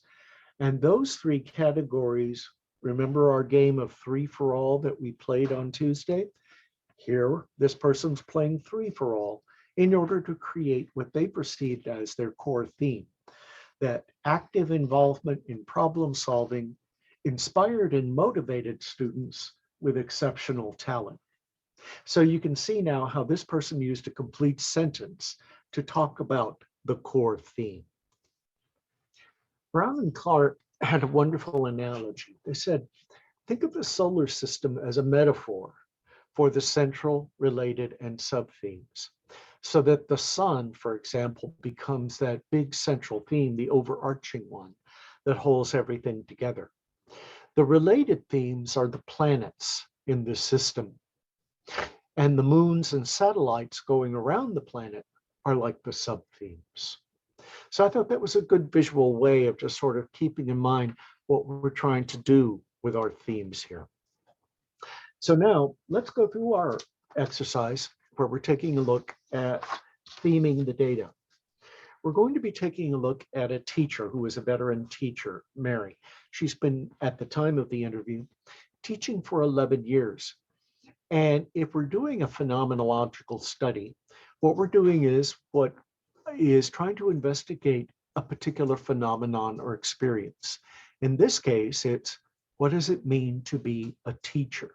And those three categories, remember our game of 3 for all that we played on Tuesday? Here, this person's playing 3 for all in order to create what they perceived as their core theme, that active involvement in problem solving inspired and motivated students with exceptional talent. So you can see now how this person used a complete sentence to talk about the core theme. Brown and Clark had a wonderful analogy. They said, think of the solar system as a metaphor for the central, related, and sub-themes, so that the sun, for example, becomes that big central theme, the overarching one that holds everything together. The related themes are the planets in the system, and the moons and satellites going around the planet are like the sub-themes. So I thought that was a good visual way of just sort of keeping in mind what we're trying to do with our themes here. So now let's go through our exercise where we're taking a look at theming the data. We're going to be taking a look at a teacher who is a veteran teacher, Mary. She's been, at the time of the interview, teaching for 11 years. And if we're doing a phenomenological study, what we're doing is trying to investigate a particular phenomenon or experience. In this case, it's what does it mean to be a teacher?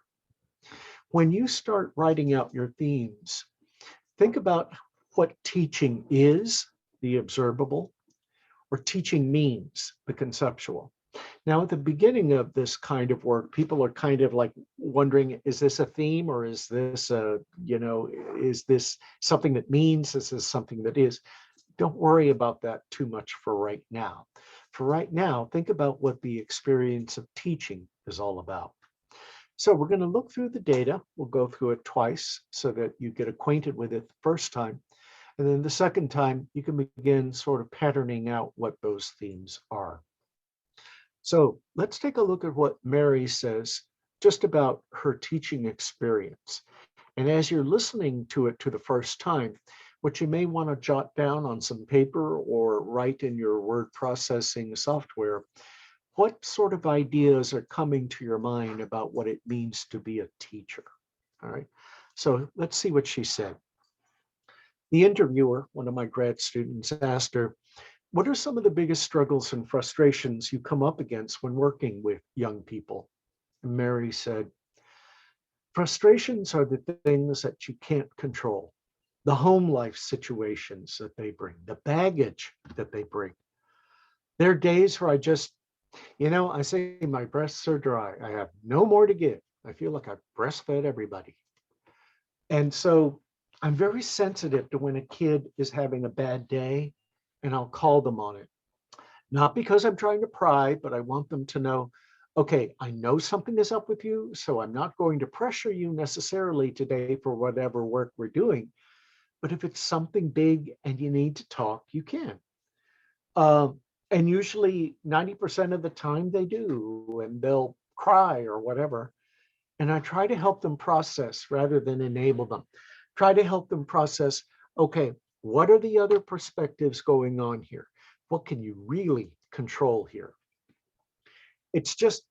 When you start writing out your themes, think about what teaching is, the observable, or teaching means, the conceptual. Now, at the beginning of this kind of work, people are kind of like wondering, is this a theme or is this is this something that means, is this something that is? Don't worry about that too much for right now. For right now, think about what the experience of teaching is all about. So we're going to look through the data. We'll go through it twice so that you get acquainted with it the first time. And then the second time, you can begin sort of patterning out what those themes are. So let's take a look at what Mary says just about her teaching experience. And as you're listening to it to the first time, what you may want to jot down on some paper or write in your word processing software, what sort of ideas are coming to your mind about what it means to be a teacher? All right, so let's see what she said. The interviewer, one of my grad students, asked her, what are some of the biggest struggles and frustrations you come up against when working with young people? And Mary said, frustrations are the things that you can't control, the home life situations that they bring, the baggage that they bring. There are days where I just, I say my breasts are dry. I have no more to give. I feel like I've breastfed everybody. And so I'm very sensitive to when a kid is having a bad day, and I'll call them on it. Not because I'm trying to pry, but I want them to know, okay, I know something is up with you, so I'm not going to pressure you necessarily today for whatever work we're doing. But if it's something big and you need to talk, you can. And usually 90% of the time they do, and they'll cry or whatever. And I try to help them process rather than enable them. Try to help them process, okay, what are the other perspectives going on here? What can you really control here? It's just,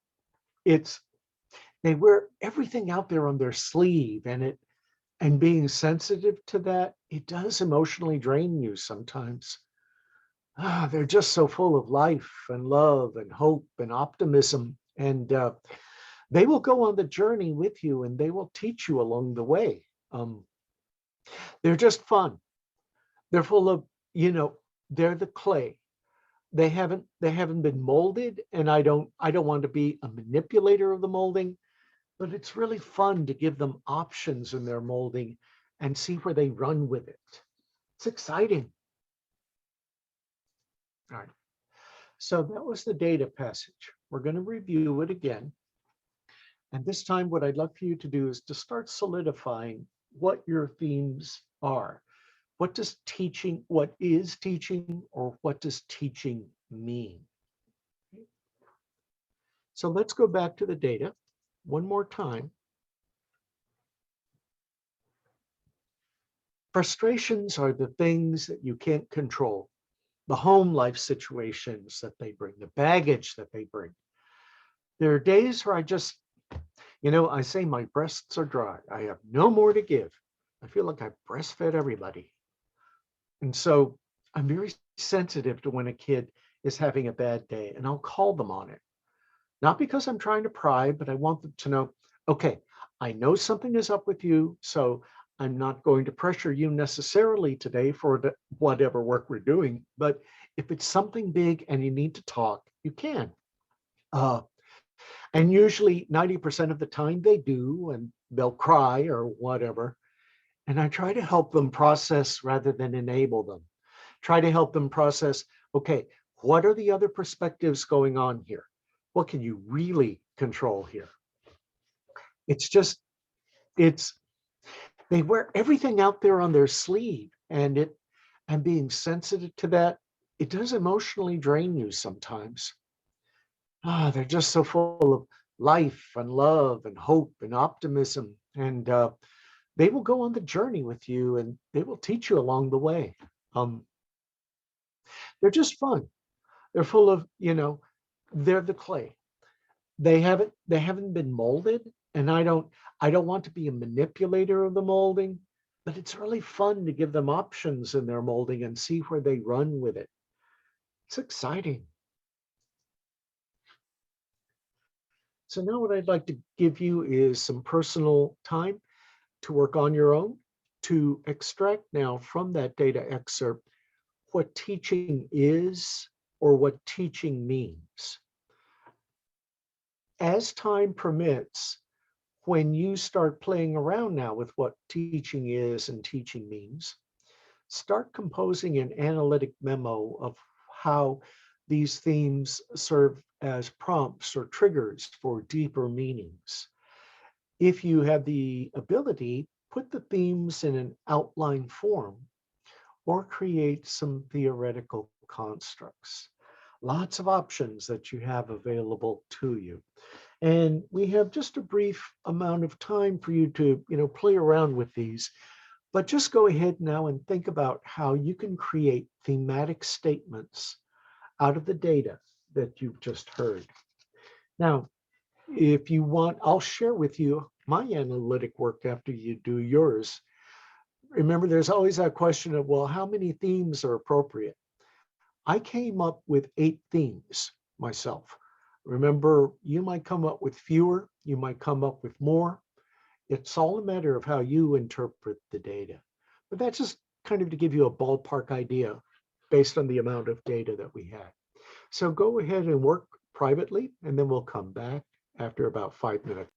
they wear everything out there on their sleeve, and being sensitive to that, it does emotionally drain you sometimes. They're just so full of life and love and hope and optimism. And they will go on the journey with you, and they will teach you along the way. They're just fun. They're full of, they're the clay. They haven't been molded, and I don't want to be a manipulator of the molding, but it's really fun to give them options in their molding and see where they run with it. It's exciting. All right. So that was the data passage. We're going to review it again. And this time, what I'd like for you to do is to start solidifying what your themes are. What is teaching, or what does teaching mean? So let's go back to the data one more time. Frustrations are the things that you can't control, the home life situations that they bring, the baggage that they bring. There are days where I just, I say my breasts are dry. I have no more to give. I feel like I've breastfed everybody. And so I'm very sensitive to when a kid is having a bad day, and I'll call them on it. Not because I'm trying to pry, but I want them to know, okay, I know something is up with you, so I'm not going to pressure you necessarily today for whatever work we're doing. But if it's something big and you need to talk, you can. And usually 90% of the time they do, and they'll cry or whatever. And I try to help them process rather than enable them. Try to help them process, okay, what are the other perspectives going on here? What can you really control here? They wear everything out there on their sleeve, and being sensitive to that, it does emotionally drain you sometimes. They're just so full of life and love and hope and optimism. And they will go on the journey with you, and they will teach you along the way. They're just fun. They're full of, they're the clay. They haven't been molded, and I don't want to be a manipulator of the molding, but it's really fun to give them options in their molding and see where they run with it. It's exciting. So now what I'd like to give you is some personal time to work on your own, to extract now from that data excerpt what teaching is or what teaching means. As time permits, when you start playing around now with what teaching is and teaching means, start composing an analytic memo of how these themes serve as prompts or triggers for deeper meanings. If you have the ability, put the themes in an outline form or create some theoretical constructs. Lots of options that you have available to you. And we have just a brief amount of time for you to, play around with these. But just go ahead now and think about how you can create thematic statements out of the data that you've just heard. Now, if you want, I'll share with you my analytic work after you do yours. Remember, there's always that question of, well, how many themes are appropriate? I came up with 8 themes myself. Remember, you might come up with fewer, you might come up with more. It's all a matter of how you interpret the data. But that's just kind of to give you a ballpark idea based on the amount of data that we had. So go ahead and work privately, and then we'll come back after about 5 minutes.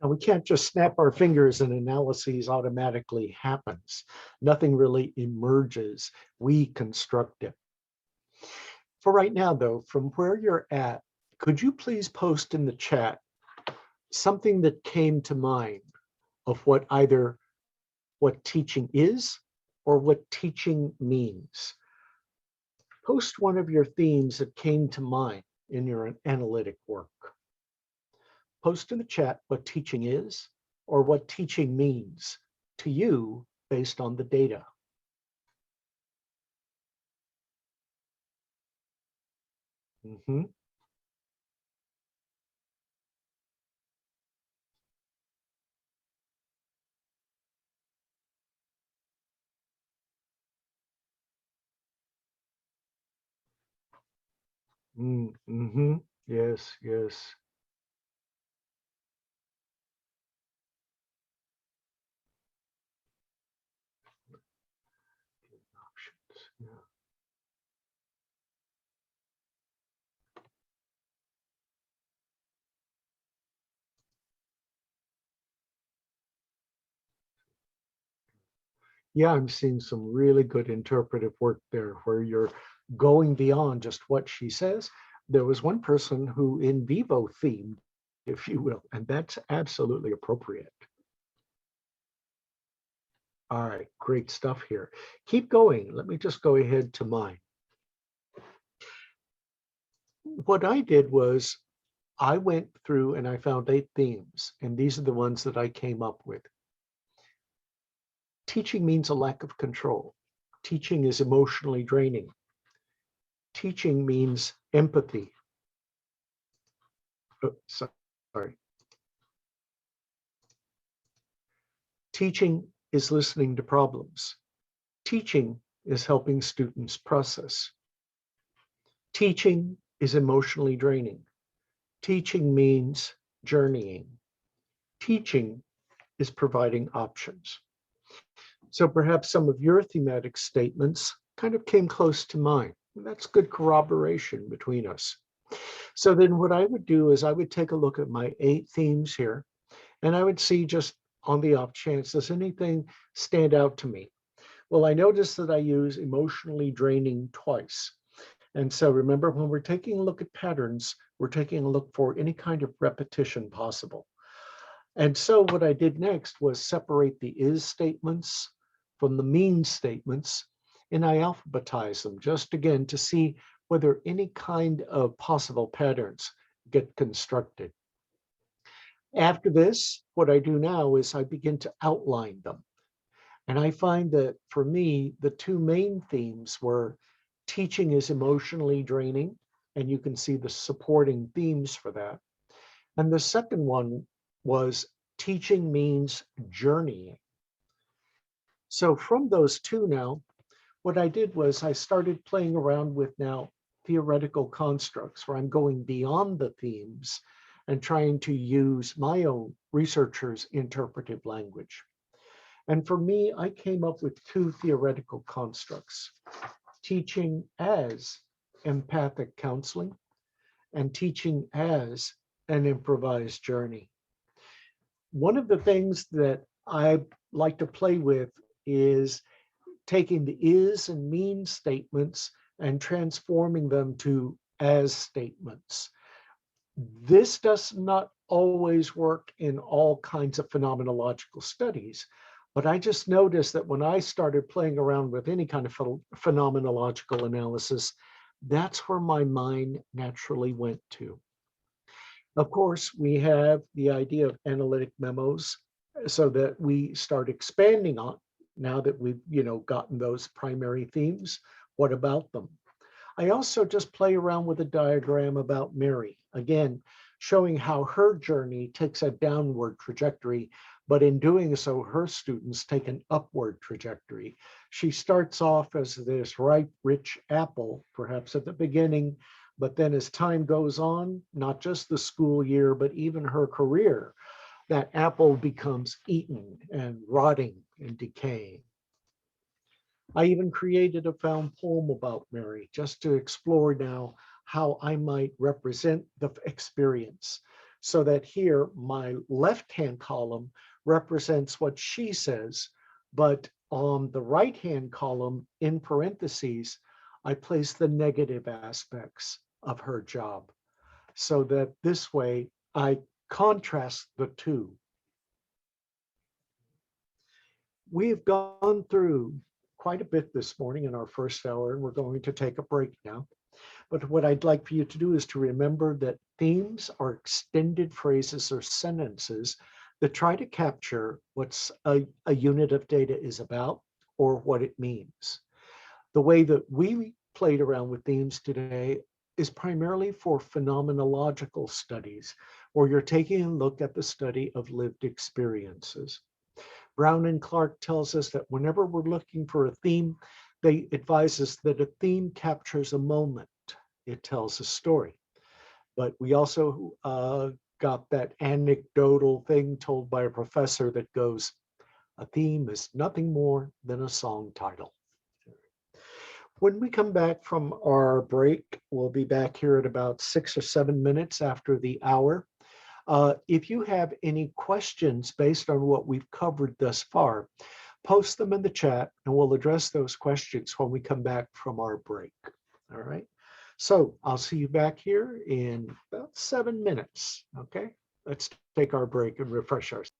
Now, we can't just snap our fingers and analyses automatically happens. Nothing really emerges. We construct it. For right now, though, from where you're at, could you please post in the chat something that came to mind of what either what teaching is or what teaching means? Post one of your themes that came to mind in your analytic work. Post in the chat what teaching is or what teaching means to you based on the data. Mhm. Mm-hmm. Yes, yes. Options. Yeah. Yeah, I'm seeing some really good interpretive work there where you're going beyond just what she says. There was one person who in vivo themed, if you will, and that's absolutely appropriate. All right, great stuff here. Keep going. Let me just go ahead to mine. What I did was I went through and I found 8 themes, and these are the ones that I came up with. Teaching means a lack of control. Teaching is emotionally draining. Teaching means empathy. Oh, sorry. Teaching is listening to problems. Teaching is helping students process. Teaching is emotionally draining. Teaching means journeying. Teaching is providing options. So perhaps some of your thematic statements kind of came close to mine. That's good corroboration between us. So then what I would do is I would take a look at my 8 themes here, and I would see just on the off chance, does anything stand out to me? Well, I noticed that I use emotionally draining twice. And so remember, when we're taking a look at patterns, we're taking a look for any kind of repetition possible. And so what I did next was separate the is statements from the mean statements, and I alphabetized them just again to see whether any kind of possible patterns get constructed. After this, what I do now is I begin to outline them. And I find that for me, the 2 main themes were teaching is emotionally draining, and you can see the supporting themes for that. And the second one was teaching means journeying. So from those 2 now, what I did was I started playing around with now theoretical constructs where I'm going beyond the themes and trying to use my own researcher's interpretive language. And for me, I came up with 2 theoretical constructs: teaching as empathic counseling and teaching as an improvised journey. One of the things that I like to play with is taking the is and mean statements and transforming them to as statements. This does not always work in all kinds of phenomenological studies, but I just noticed that when I started playing around with any kind of phenomenological analysis, that's where my mind naturally went to. Of course, we have the idea of analytic memos so that we start expanding on now that we've, gotten those primary themes. What about them? I also just play around with a diagram about Mary, again, showing how her journey takes a downward trajectory, but in doing so, her students take an upward trajectory. She starts off as this ripe, rich apple, perhaps at the beginning, but then as time goes on, not just the school year, but even her career, that apple becomes eaten and rotting and decaying. I even created a found poem about Mary just to explore now how I might represent the experience. So that here, my left-hand column represents what she says, but on the right-hand column, in parentheses, I place the negative aspects of her job. So that this way, I contrast the 2. We've gone through quite a bit this morning in our first hour, and we're going to take a break now. But what I'd like for you to do is to remember that themes are extended phrases or sentences that try to capture what's a unit of data is about or what it means. The way that we played around with themes today is primarily for phenomenological studies, where you're taking a look at the study of lived experiences. Brown and Clark tells us that whenever we're looking for a theme, they advise us that a theme captures a moment. it tells a story. But we also got that anecdotal thing told by a professor that goes, a theme is nothing more than a song title. When we come back from our break, we'll be back here at about 6 or 7 minutes after the hour. If you have any questions based on what we've covered thus far, post them in the chat and we'll address those questions when we come back from our break. All right. So I'll see you back here in about 7 minutes. Okay. Let's take our break and refresh ourselves.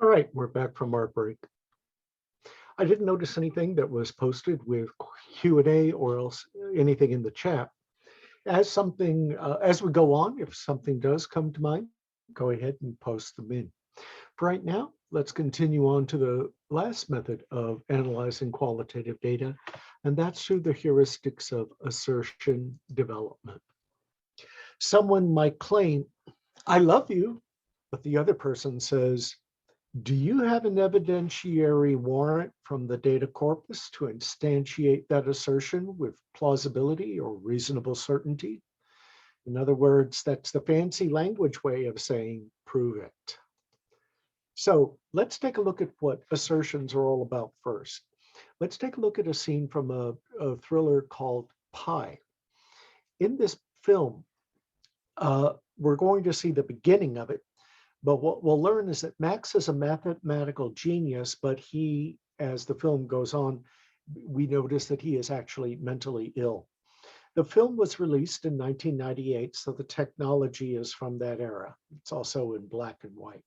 All right, we're back from our break. I didn't notice anything that was posted with Q&A or else anything in the chat. As we go on, if something does come to mind, go ahead and post them in. For right now, let's continue on to the last method of analyzing qualitative data, and that's through the heuristics of assertion development. Someone might claim, I love you, but the other person says, do you have an evidentiary warrant from the data corpus to instantiate that assertion with plausibility or reasonable certainty? In other words, that's the fancy language way of saying prove it. So let's take a look at what assertions are all about first. Let's take a look at a scene from a thriller called Pi. In this film, we're going to see the beginning of it. But what we'll learn is that Max is a mathematical genius, but he, as the film goes on, we notice that he is actually mentally ill. The film was released in 1998, so the technology is from that era. It's also in black and white.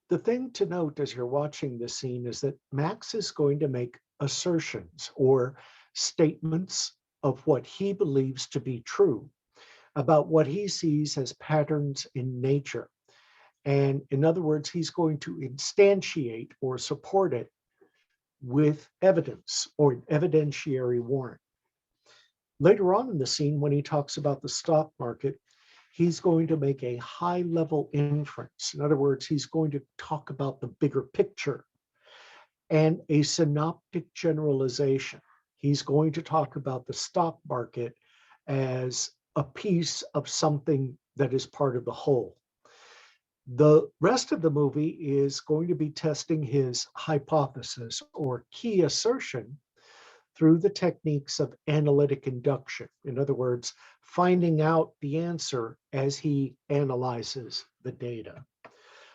The thing to note as you're watching this scene is that Max is going to make assertions or statements of what he believes to be true about what he sees as patterns in nature. And in other words, he's going to instantiate or support it with evidence or an evidentiary warrant. Later on in the scene, when he talks about the stock market, he's going to make a high-level inference. In other words, he's going to talk about the bigger picture and a synoptic generalization. He's going to talk about the stock market as a piece of something that is part of the whole. The rest of the movie is going to be testing his hypothesis or key assertion through the techniques of analytic induction. In other words, finding out the answer as he analyzes the data.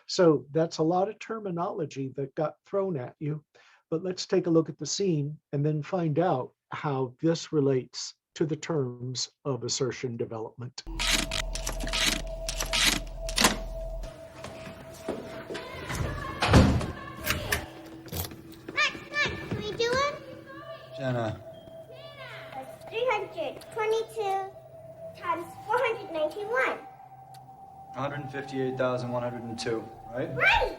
So that's a lot of terminology that got thrown at you, but let's take a look at the scene and then find out how this relates to the terms of assertion development. Jenna. That's 322 times 491. 158,102, right? Right!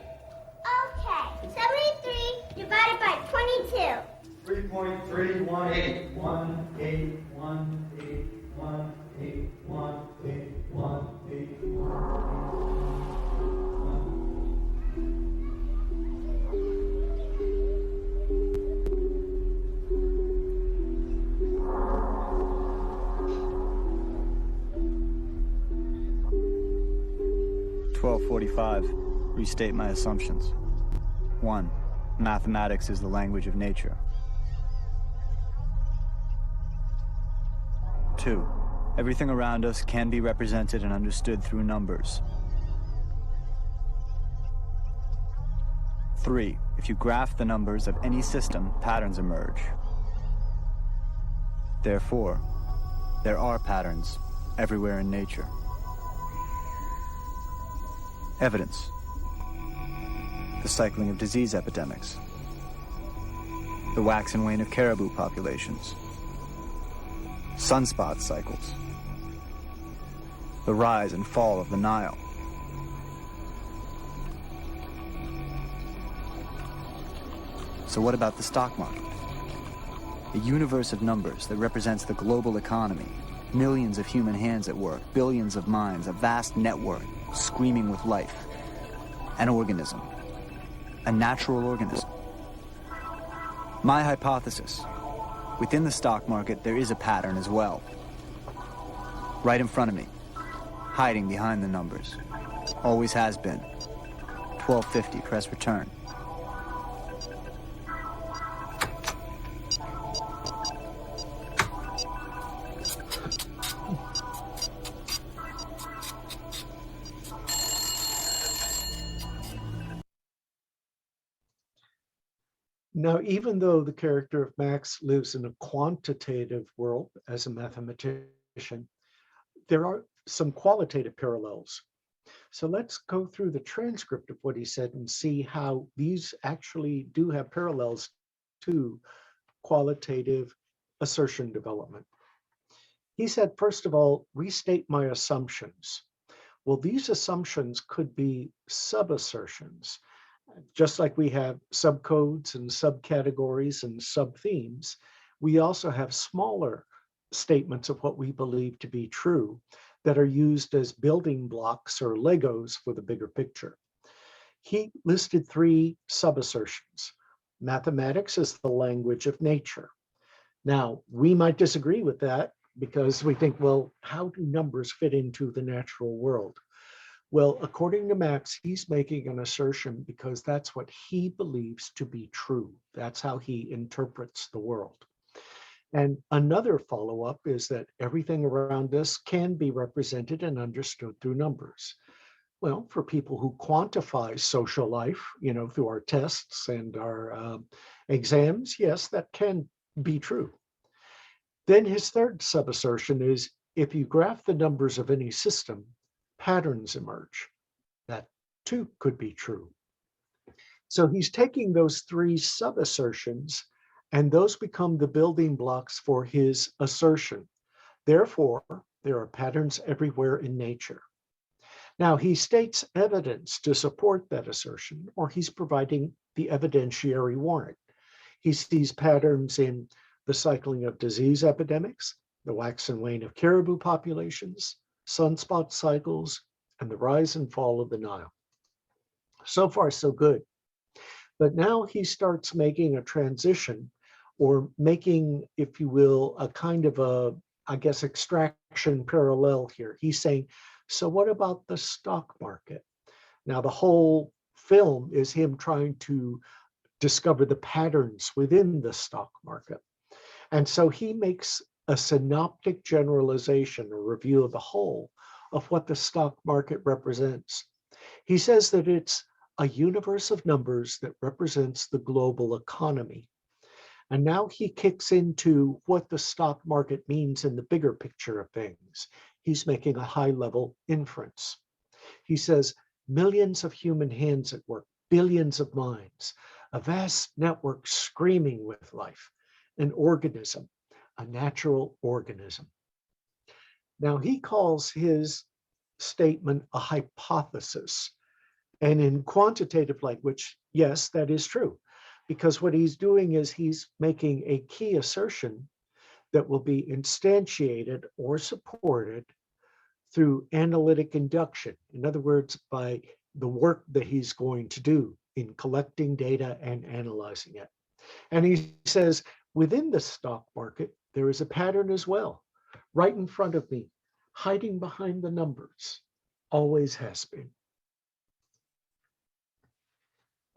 Okay, 73 divided by 22. 3.318181818181818. Restate my assumptions. 1. Mathematics is the language of nature. 2. Everything around us can be represented and understood through numbers. 3. If you graph the numbers of any system, patterns emerge. Therefore, there are patterns everywhere in nature. Evidence. The cycling of disease epidemics. The wax and wane of caribou populations. Sunspot cycles. The rise and fall of the Nile. So what about the stock market? A universe of numbers that represents the global economy. Millions of human hands at work, billions of minds, a vast network screaming with life. An organism. A natural organism. My hypothesis. Within the stock market, there is a pattern as well. Right in front of me. Hiding behind the numbers. Always has been. 1250, press return. Now, even though the character of Max lives in a quantitative world as a mathematician, there are some qualitative parallels. So let's go through the transcript of what he said and see how these actually do have parallels to qualitative assertion development. He said, first of all, restate my assumptions. Well, these assumptions could be sub-assertions. Just like we have subcodes and subcategories and sub-themes, we also have smaller statements of what we believe to be true that are used as building blocks or Legos for the bigger picture. He listed 3 sub-assertions. Mathematics is the language of nature. Now, we might disagree with that because we think, well, how do numbers fit into the natural world? Well, according to Max, he's making an assertion because that's what he believes to be true. That's how he interprets the world. And another follow-up is that everything around us can be represented and understood through numbers. Well, for people who quantify social life, through our tests and our exams, yes, that can be true. Then his third sub-assertion is, if you graph the numbers of any system, patterns emerge. That too could be true. So he's taking those 3 sub-assertions, and those become the building blocks for his assertion. Therefore, there are patterns everywhere in nature. Now, he states evidence to support that assertion, or he's providing the evidentiary warrant. He sees patterns in the cycling of disease epidemics, the wax and wane of caribou populations, sunspot cycles, and the rise and fall of the Nile. So far, so good. But now he starts making a transition, or making, if you will, a kind of a, extraction parallel here. He's saying, so what about the stock market? Now, the whole film is him trying to discover the patterns within the stock market. And so he makes a synoptic generalization, a review of the whole of what the stock market represents. He says that it's a universe of numbers that represents the global economy. And now he kicks into what the stock market means in the bigger picture of things. He's making a high-level inference. He says, millions of human hands at work, billions of minds, a vast network screaming with life, an organism, a natural organism. Now, he calls his statement a hypothesis. And in quantitative language, yes, that is true. Because what he's doing is he's making a key assertion that will be instantiated or supported through analytic induction. In other words, by the work that he's going to do in collecting data and analyzing it. And he says, within the stock market, there is a pattern as well, right in front of me, hiding behind the numbers, always has been.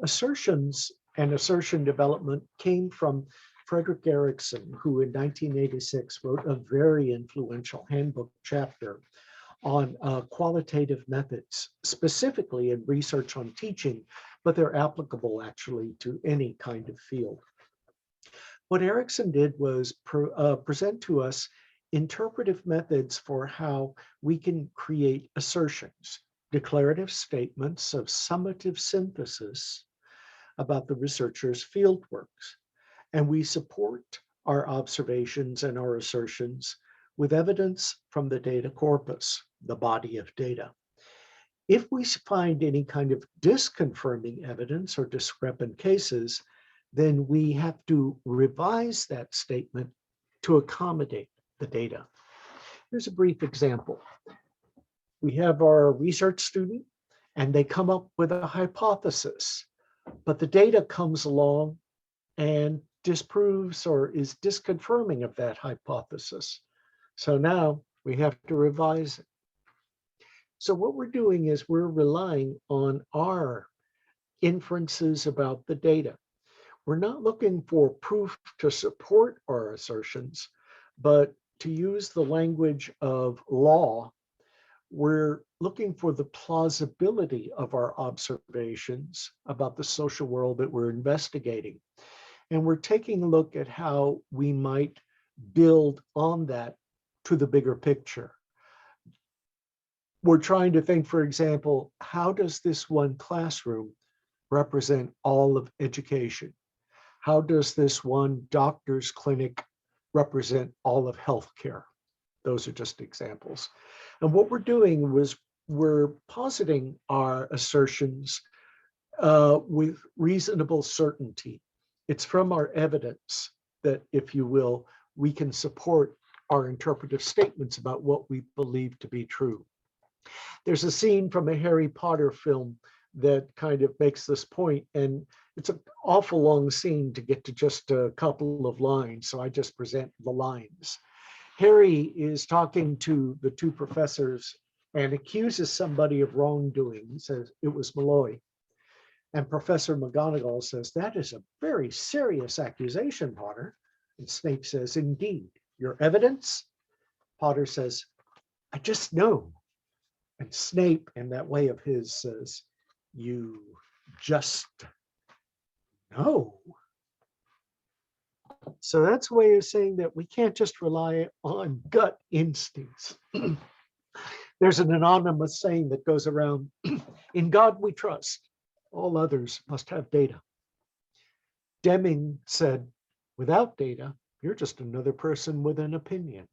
Assertions and assertion development came from Frederick Erickson, who in 1986 wrote a very influential handbook chapter on qualitative methods, specifically in research on teaching, but they're applicable actually to any kind of field. What Erickson did was present to us interpretive methods for how we can create assertions, declarative statements of summative synthesis about the researcher's fieldworks. And we support our observations and our assertions with evidence from the data corpus, the body of data. If we find any kind of disconfirming evidence or discrepant cases, then we have to revise that statement to accommodate the data. Here's a brief example. We have our research student, and they come up with a hypothesis, but the data comes along and disproves or is disconfirming of that hypothesis. So now we have to revise it. So what we're doing is we're relying on our inferences about the data. We're not looking for proof to support our assertions, but to use the language of law, we're looking for the plausibility of our observations about the social world that we're investigating. And we're taking a look at how we might build on that to the bigger picture. we're trying to think, for example, how does this one classroom represent all of education? How does this one doctor's clinic represent all of healthcare? Those are just examples. And what we're doing was we're positing our assertions with reasonable certainty. It's from our evidence that, if you will, we can support our interpretive statements about what we believe to be true. There's a scene from a Harry Potter film that kind of makes this point, and it's an awful long scene to get to just a couple of lines, so I just present the lines. Harry is talking to the two professors and accuses somebody of wrongdoing. He says it was Malloy. And Professor McGonagall says, that is a very serious accusation, Potter. And Snape says, indeed. Your evidence? Potter says, I just know. And Snape, in that way of his, says, you just know. So that's a way of saying that we can't just rely on gut instincts. There's an anonymous saying that goes around, in God we trust, all others must have data. Deming said, without data, you're just another person with an opinion.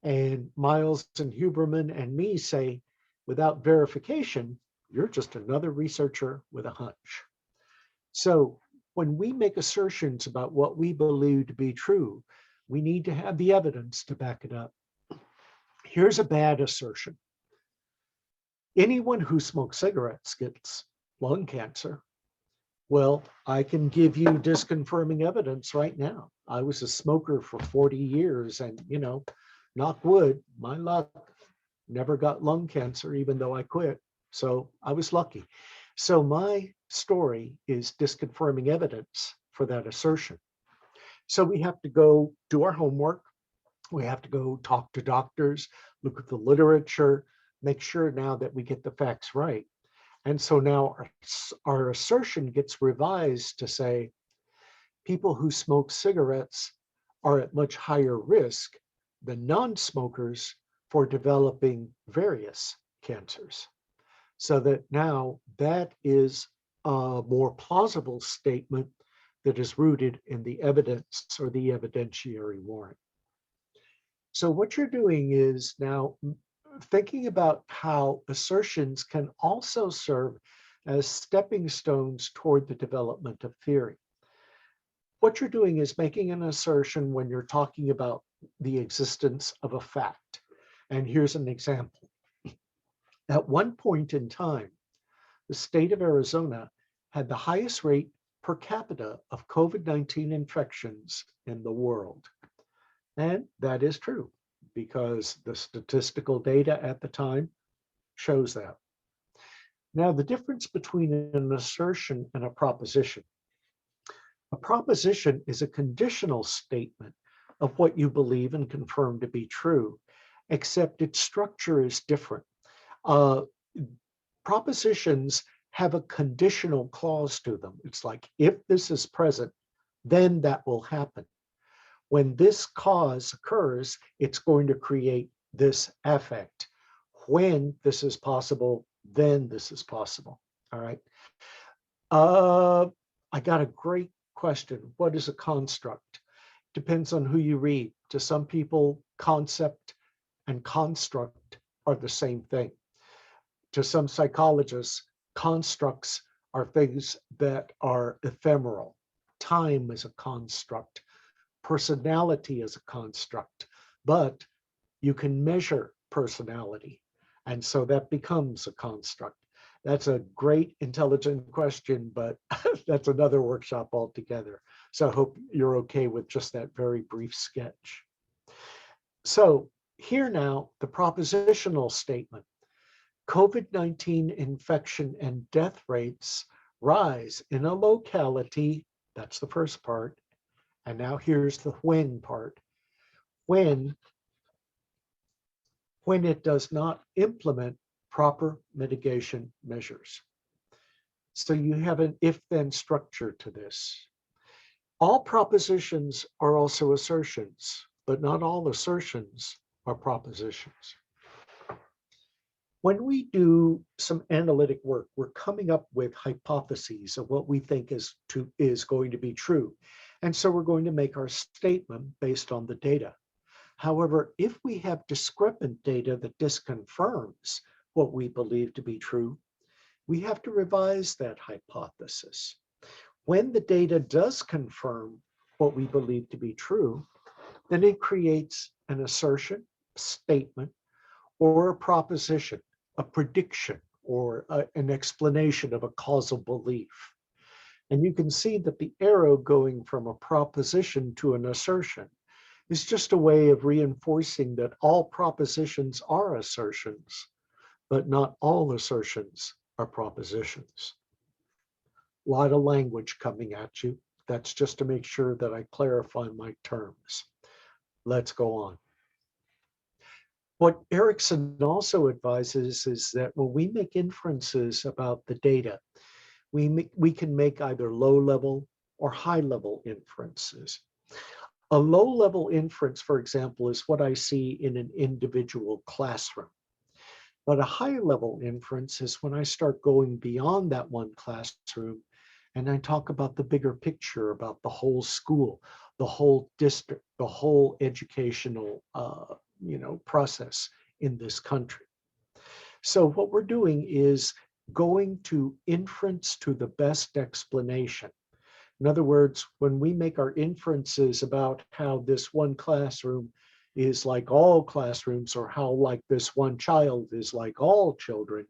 And Miles and Huberman and me say, without verification, you're just another researcher with a hunch. So when we make assertions about what we believe to be true, we need to have the evidence to back it up. Here's a bad assertion. Anyone who smokes cigarettes gets lung cancer. Well, I can give you disconfirming evidence right now. I was a smoker for 40 years and, knock wood, my luck, never got lung cancer, even though I quit. So I was lucky. So my story is disconfirming evidence for that assertion. So we have to go do our homework. We have to go talk to doctors, look at the literature, make sure now that we get the facts right. And so now our assertion gets revised to say people who smoke cigarettes are at much higher risk than non-smokers for developing various cancers. So that now that is a more plausible statement that is rooted in the evidence or the evidentiary warrant. So what you're doing is now thinking about how assertions can also serve as stepping stones toward the development of theory. What you're doing is making an assertion when you're talking about the existence of a fact. And here's an example. At one point in time, the state of Arizona had the highest rate per capita of COVID-19 infections in the world. And that is true because the statistical data at the time shows that. Now, the difference between an assertion and a proposition. A proposition is a conditional statement of what you believe and confirm to be true, except its structure is different. Propositions have a conditional clause to them. It's like, if this is present, then that will happen. When this cause occurs, it's going to create this effect. When this is possible, then this is possible. All right. I got a great question. What is a construct? Depends on who you read. To some people, concept and construct are the same thing. To some psychologists, constructs are things that are ephemeral. Time is a construct. Personality is a construct, but you can measure personality. And so that becomes a construct. That's a great intelligent question, but that's another workshop altogether. So I hope you're okay with just that very brief sketch. So here now, the propositional statement. COVID-19 infection and death rates rise in a locality, that's the first part. And now here's the when part. When it does not implement proper mitigation measures. So you have an if-then structure to this. All propositions are also assertions, but not all assertions are propositions. When we do some analytic work, we're coming up with hypotheses of what we think is going to be true. And so we're going to make our statement based on the data. However, if we have discrepant data that disconfirms what we believe to be true, we have to revise that hypothesis. When the data does confirm what we believe to be true, then it creates an assertion, statement, or a proposition, a prediction, or an explanation of a causal belief. And you can see that the arrow going from a proposition to an assertion is just a way of reinforcing that all propositions are assertions, but not all assertions are propositions. A lot of language coming at you. That's just to make sure that I clarify my terms. Let's go on. What Erickson also advises is that when we make inferences about the data, we can make either low-level or high-level inferences. A low-level inference, for example, is what I see in an individual classroom. But a high-level inference is when I start going beyond that one classroom and I talk about the bigger picture, about the whole school, the whole district, the whole educational process in this country. So what we're doing is going to inference to the best explanation. In other words, when we make our inferences about how this one classroom is like all classrooms, or how like this one child is like all children,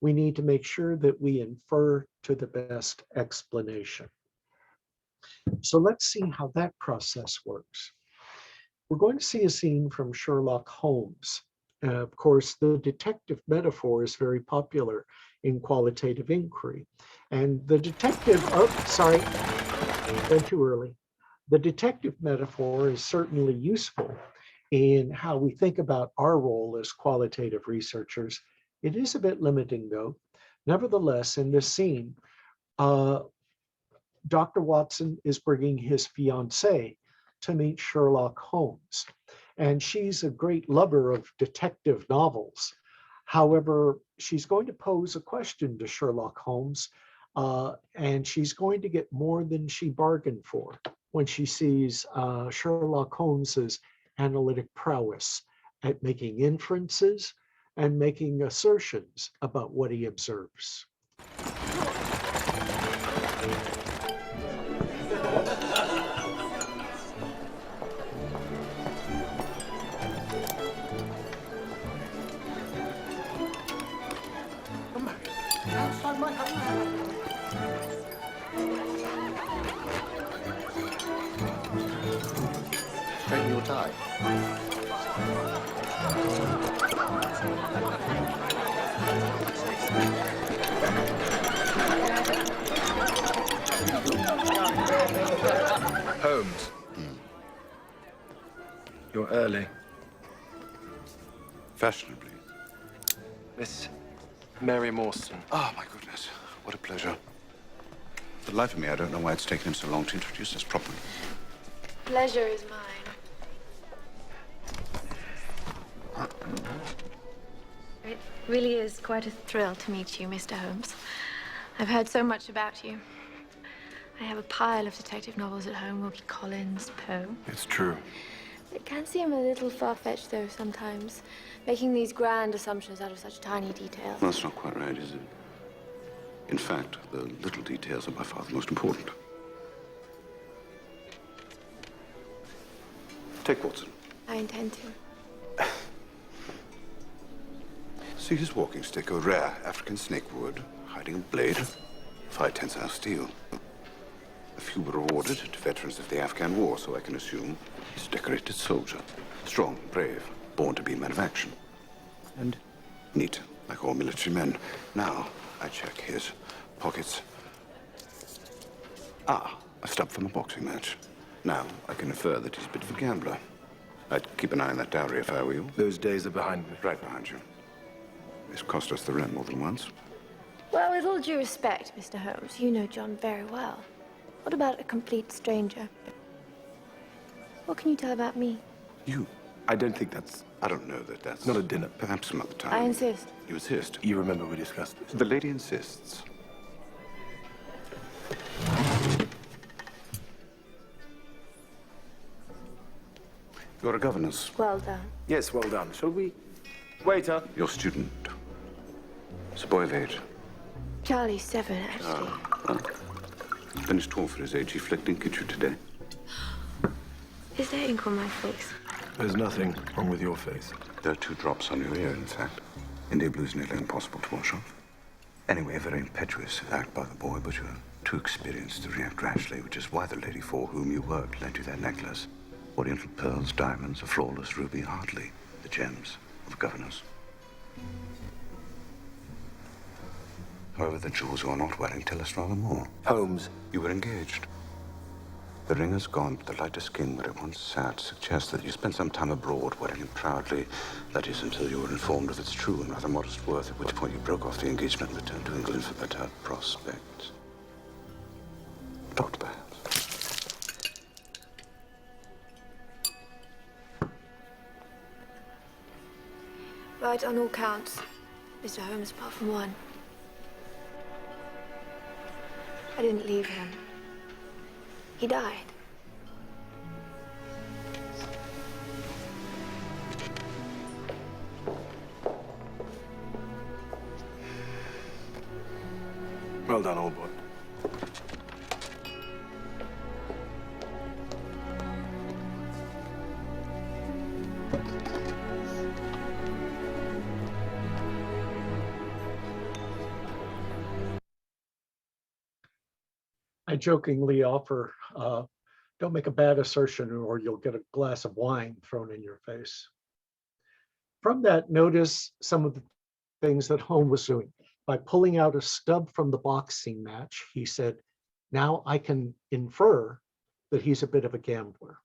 we need to make sure that we infer to the best explanation. So let's see how that process works. We're going to see a scene from Sherlock Holmes. Of course, the detective metaphor is very popular in qualitative inquiry. And the detective, went too early. The detective metaphor is certainly useful in how we think about our role as qualitative researchers. It is a bit limiting, though. Nevertheless, in this scene, Dr. Watson is bringing his fiancée to meet Sherlock Holmes. And she's a great lover of detective novels. However, she's going to pose a question to Sherlock Holmes, and she's going to get more than she bargained for when she sees Sherlock Holmes's analytic prowess at making inferences and making assertions about what he observes. Straighten your tie. Holmes. You're early. Fashionably. Miss Mary Morstan. Oh, my goodness. What a pleasure. For the life of me, I don't know why it's taken him so long to introduce us properly. Pleasure is mine. It really is quite a thrill to meet you, Mr. Holmes. I've heard so much about you. I have a pile of detective novels at home, Wilkie Collins, Poe. It's true. It can seem a little far-fetched, though, sometimes, making these grand assumptions out of such tiny details. That's not quite right, is it? In fact, the little details are by far the most important. Take Watson. I intend to. See his walking stick, a rare African snakewood, hiding a blade, 5 tensile steel. A few were awarded to veterans of the Afghan War, so I can assume he's a decorated soldier. Strong, brave, born to be a man of action. And neat, like all military men. Now, I check his pockets. Ah, a stub from a boxing match. Now, I can infer that he's a bit of a gambler. I'd keep an eye on that dowry if I were you. Those days are behind me. Right behind you. It's cost us the rent more than once. Well, with all due respect, Mr. Holmes, you know John very well. What about a complete stranger? What can you tell about me? You? I don't think that's... I don't know that that's... Not a dinner. Perhaps some other time. I insist. You insist? You remember we discussed this? The lady insists. You're a governess. Well done. Yes, well done. Shall we? Waiter. Your student. It's a boy of 8. Charlie's 7, actually. Finished tall for his age. He flicked ink at you today. Is there ink on my face? There's nothing wrong with your face. There are 2 drops on your ear, in fact. India blue's nearly impossible to wash off. Anyway, a very impetuous act by the boy, but you're too experienced to react rashly, which is why the lady for whom you worked lent you that necklace. Oriental pearls, diamonds, a flawless ruby, hardly the gems of governors. However, the jewels you are not wearing tell us rather more. Holmes. You were engaged. The ring is gone, but the lighter skin where it once sat suggests that you spent some time abroad, wearing it proudly. That is, until you were informed of its true and rather modest worth, at which point you broke off the engagement and returned to England for better prospects. Doctor, perhaps. Right on all counts, Mr. Holmes, apart from one. I didn't leave him. He died. Well done, old boy. I jokingly offer, don't make a bad assertion or you'll get a glass of wine thrown in your face. From that, notice some of the things that Holmes was doing. By pulling out a stub from the boxing match, he said, now I can infer that he's a bit of a gambler.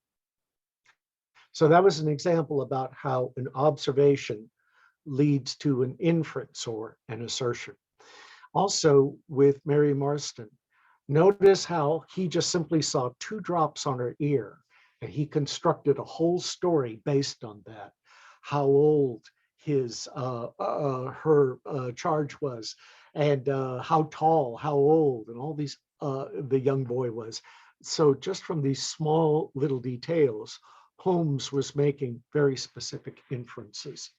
So that was an example about how an observation leads to an inference or an assertion. Also with Mary Marston, notice how he just simply saw 2 drops on her ear and he constructed a whole story based on that. How old his her charge was, and how tall, how old, and all these the young boy was. So just from these small little details, Holmes was making very specific inferences.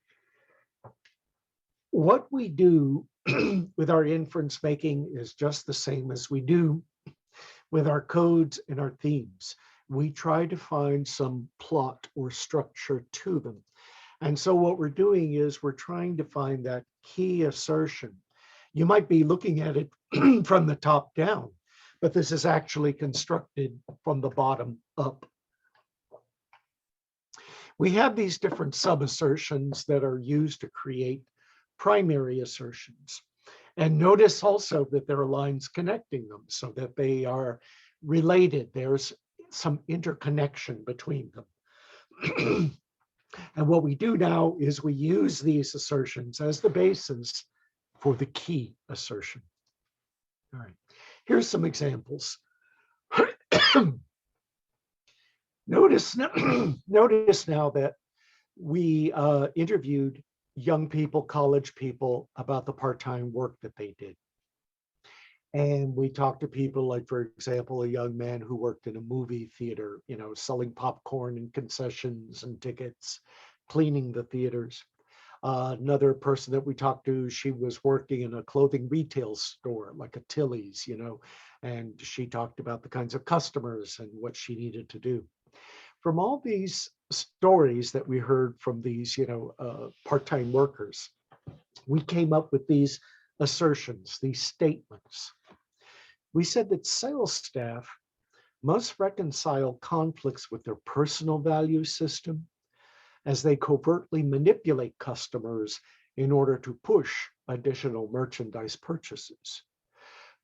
What we do with our inference making is just the same as we do with our codes and our themes. We try to find some plot or structure to them. And so what we're doing is we're trying to find that key assertion. You might be looking at it from the top down, but this is actually constructed from the bottom up. We have these different sub-assertions that are used to create primary assertions. And notice also that there are lines connecting them so that they are related. There's some interconnection between them. And what we do now is we use these assertions as the basis for the key assertion. All right, here's some examples. Notice now that we interviewed young people, college people, about the part-time work that they did. And we talked to people like, for example, a young man who worked in a movie theater, you know, selling popcorn and concessions and tickets, cleaning the theaters. Another person that we talked to, she was working in a clothing retail store, like a Tilly's, you know, and she talked about the kinds of customers and what she needed to do. From all these stories that we heard from these, you know, part-time workers, we came up with these assertions, these statements. We said that sales staff must reconcile conflicts with their personal value system as they covertly manipulate customers in order to push additional merchandise purchases.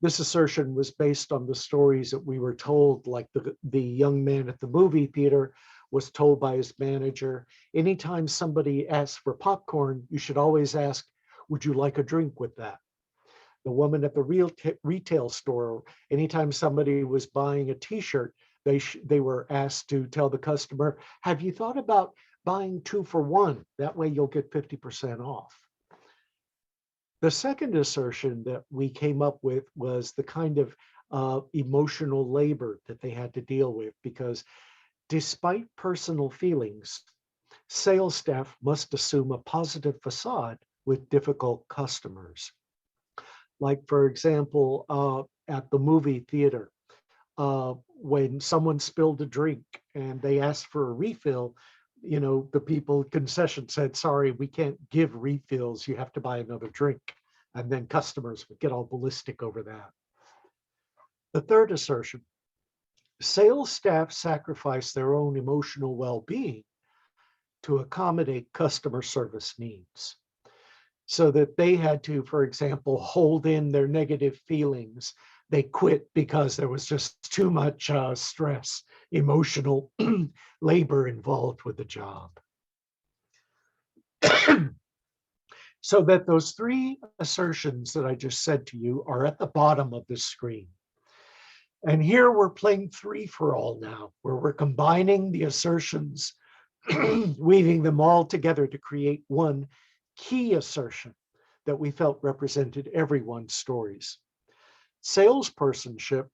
This assertion was based on the stories that we were told, like the young man at the movie theater was told by his manager, anytime somebody asks for popcorn, you should always ask, would you like a drink with that? The woman at the retail store, anytime somebody was buying a t-shirt, they were asked to tell the customer, have you thought about buying 2 for 1. That way you'll get 50% off. The second assertion that we came up with was the kind of emotional labor that they had to deal with, because despite personal feelings, sales staff must assume a positive facade with difficult customers. Like, for example, at the movie theater, when someone spilled a drink and they asked for a refill, you know, the people at concession said, sorry, we can't give refills. You have to buy another drink. And then customers would get all ballistic over that. The third assertion, sales staff sacrifice their own emotional well-being to accommodate customer service needs, so that they had to, for example, hold in their negative feelings. They quit because there was just too much stress, emotional labor involved with the job. So that those three assertions that I just said to you are at the bottom of the screen. And here we're playing 3 for all now, where we're combining the assertions, weaving them all together to create one key assertion that we felt represented everyone's stories. Salespersonship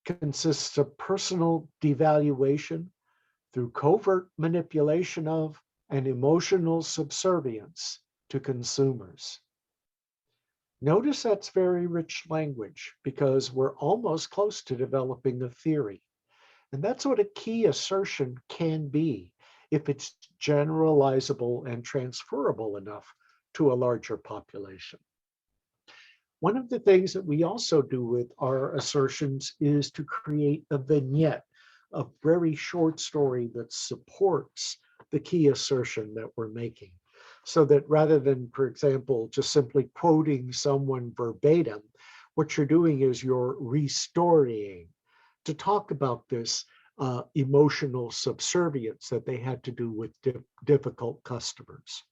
consists of personal devaluation through covert manipulation of and emotional subservience to consumers. Notice that's very rich language, because we're almost close to developing a theory. And that's what a key assertion can be if it's generalizable and transferable enough to a larger population. One of the things that we also do with our assertions is to create a vignette, a very short story that supports the key assertion that we're making. So that rather than, for example, just simply quoting someone verbatim, what you're doing is you're restorying to talk about this emotional subservience that they had to do with difficult customers.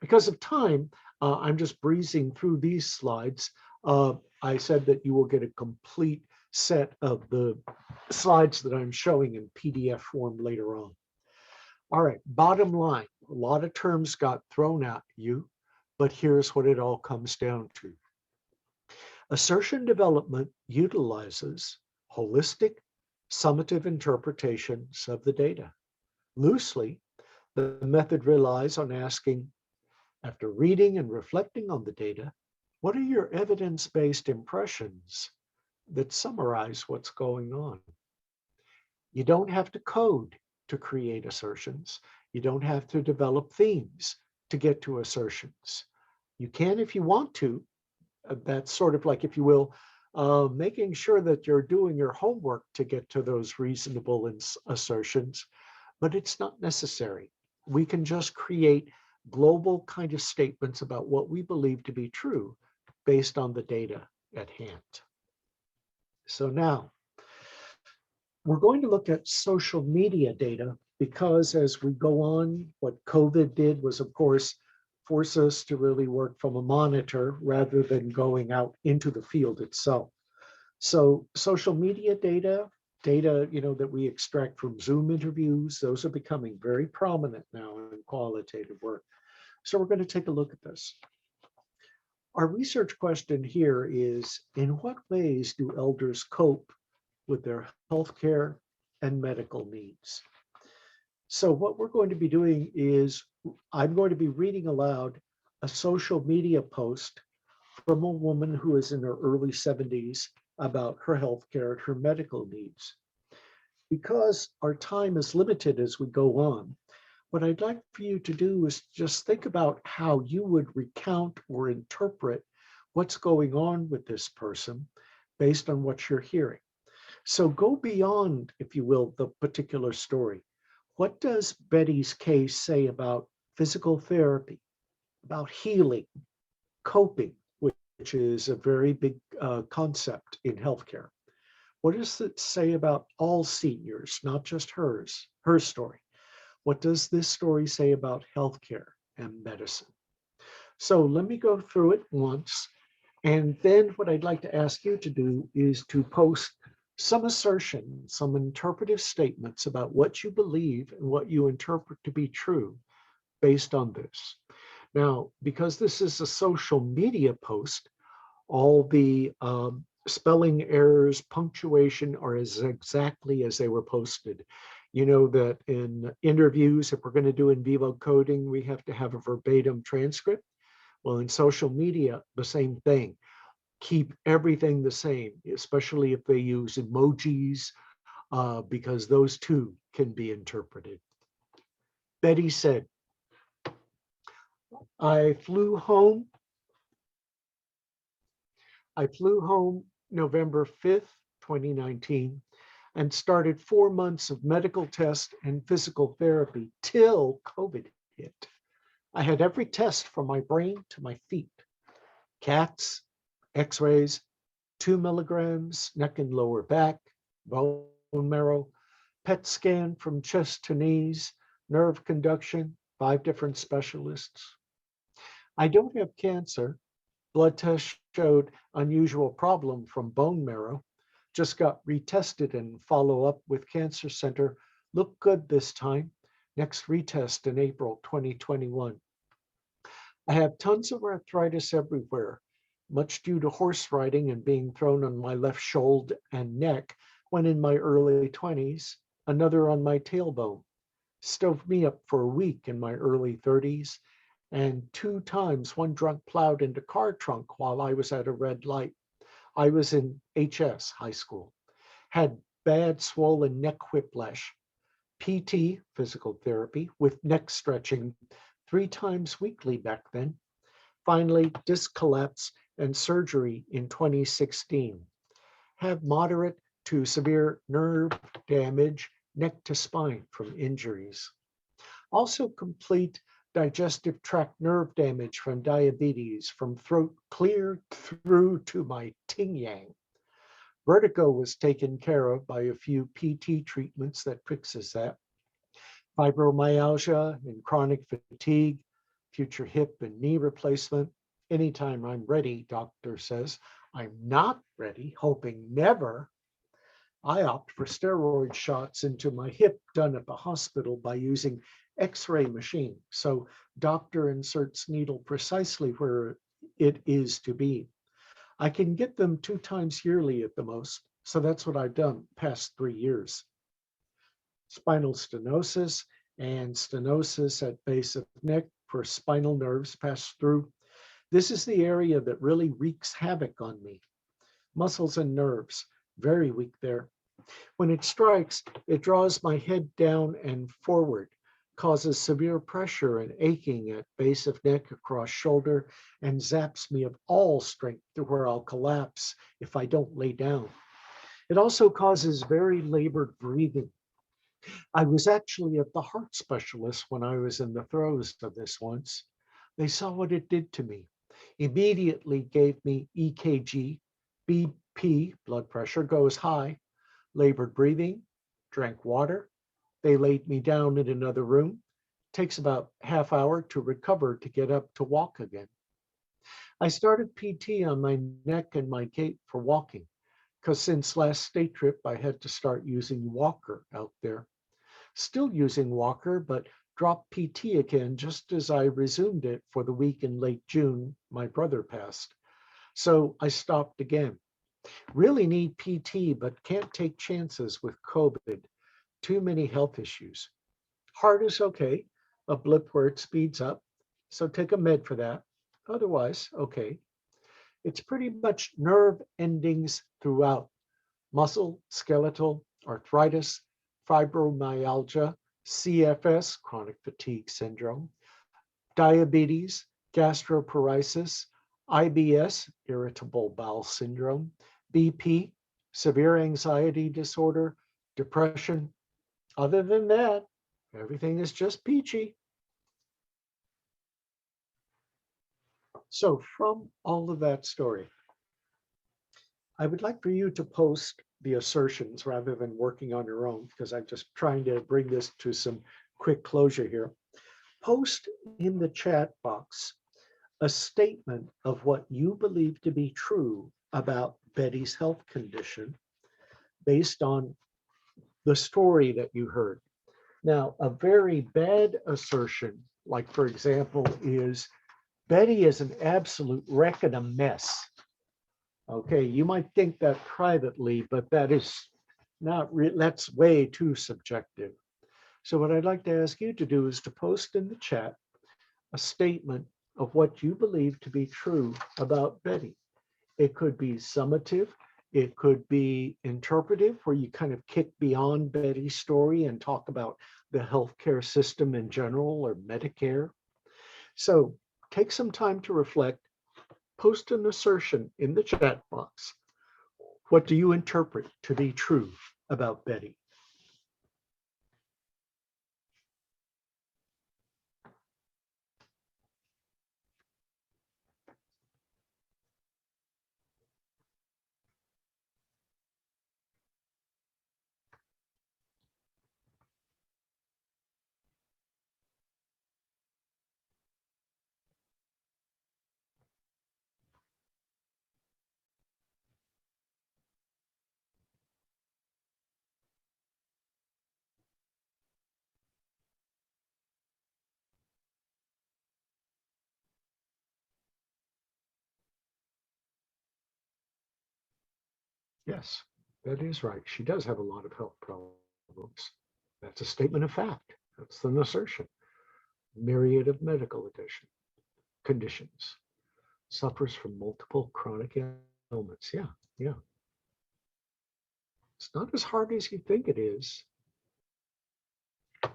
Because of time, I'm just breezing through these slides. I said that you will get a complete set of the slides that I'm showing in PDF form later on. All right, bottom line, a lot of terms got thrown at you, but here's what it all comes down to. Assertion development utilizes holistic, summative interpretations of the data. Loosely, the method relies on asking, after reading and reflecting on the data, what are your evidence-based impressions that summarize what's going on? You don't have to code to create assertions. You don't have to develop themes to get to assertions. You can if you want to. That's sort of like, if you will, making sure that you're doing your homework to get to those reasonable assertions, but it's not necessary. We can just create global kind of statements about what we believe to be true based on the data at hand. So now, we're going to look at social media data, because as we go on, what COVID did was, of course, force us to really work from a monitor rather than going out into the field itself. So social media data, that we extract from Zoom interviews, those are becoming very prominent now in qualitative work. So we're going to take a look at this. Our research question here is, in what ways do elders cope with their healthcare and medical needs? So what we're going to be doing is, I'm going to be reading aloud a social media post from a woman who is in her early 70s about her healthcare and her medical needs. Because our time is limited as we go on, what I'd like for you to do is just think about how you would recount or interpret what's going on with this person based on what you're hearing. So go beyond, if you will, the particular story. What does Betty's case say about physical therapy, about healing, coping, which is a very big concept in healthcare? What does it say about all seniors, not just her story? What does this story say about healthcare and medicine? So let me go through it once. And then what I'd like to ask you to do is to post some assertions, some interpretive statements about what you believe and what you interpret to be true based on this. Now, because this is a social media post, all the spelling errors, punctuation are as exactly as they were posted. You know that in interviews, if we're going to do in vivo coding, we have to have a verbatim transcript. Well, in social media, the same thing. Keep everything the same, especially if they use emojis, because those too can be interpreted. Betty said, I flew home November 5th, 2019, and started 4 months of medical tests and physical therapy till COVID hit. I had every test from my brain to my feet, CATs, x-rays, 2 milligrams, neck and lower back, bone marrow, PET scan from chest to knees, nerve conduction, 5 different specialists. I don't have cancer. Blood test showed unusual problem from bone marrow. Just got retested and follow up with cancer center. Look good this time. Next retest in April 2021. I have tons of arthritis everywhere, much due to horse riding and being thrown on my left shoulder and neck when in my early 20s, another on my tailbone. Stoved me up for a week in my early 30s, and 2 times one drunk plowed into car trunk while I was at a red light. I was in HS, high school. Had bad swollen neck whiplash, PT, physical therapy, with neck stretching 3 times weekly back then. Finally, disc collapse and surgery in 2016. Have moderate to severe nerve damage, neck to spine from injuries. Also complete digestive tract nerve damage from diabetes, from throat clear through to my ting yang. Vertigo was taken care of by a few PT treatments that fixes that. Fibromyalgia and chronic fatigue, future hip and knee replacement. Anytime I'm ready, doctor says. I'm not ready, hoping never. I opt for steroid shots into my hip done at the hospital by using X-ray machine. So doctor inserts needle precisely where it is to be. I can get them 2 times yearly at the most. So that's what I've done past 3 years. Spinal stenosis and stenosis at base of neck for spinal nerves pass through. This is the area that really wreaks havoc on me. Muscles and nerves, very weak there. When it strikes, it draws my head down and forward, causes severe pressure and aching at base of neck across shoulder, and zaps me of all strength to where I'll collapse if I don't lay down. It also causes very labored breathing. I was actually at the heart specialist when I was in the throes of this once. They saw what it did to me. Immediately gave me EKG, BP, blood pressure goes high, labored breathing, drank water. They laid me down in another room. Takes about half hour to recover to get up to walk again. I started PT on my neck and my gait for walking, because since last state trip, I had to start using walker out there. Still using walker, but dropped PT again just as I resumed it for the week in late June. My brother passed. So I stopped again. Really need PT, but can't take chances with COVID. Too many health issues. Heart is okay, a blip where it speeds up. So take a med for that. Otherwise, okay. It's pretty much nerve endings throughout. Muscle, skeletal, arthritis, fibromyalgia, CFS, chronic fatigue syndrome, diabetes, gastroparesis, IBS, irritable bowel syndrome, BP, severe anxiety disorder, depression. Other than that, everything is just peachy. So from all of that story, I would like for you to post the assertions rather than working on your own, because I'm just trying to bring this to some quick closure here. Post in the chat box a statement of what you believe to be true about Betty's health condition based on the story that you heard. Now, a very bad assertion, like for example, is Betty is an absolute wreck and a mess. Okay, you might think that privately, but that is not that's way too subjective. So what I'd like to ask you to do is to post in the chat a statement of what you believe to be true about Betty. It could be summative, it could be interpretive, where you kind of kick beyond Betty's story and talk about the healthcare system in general or Medicare. So take some time to reflect, post an assertion in the chat box. What do you interpret to be true about Betty? Yes, that is right. She does have a lot of health problems. That's a statement of fact. That's an assertion. Myriad of medical conditions. Suffers from multiple chronic ailments. Yeah, yeah. It's not as hard as you think it is.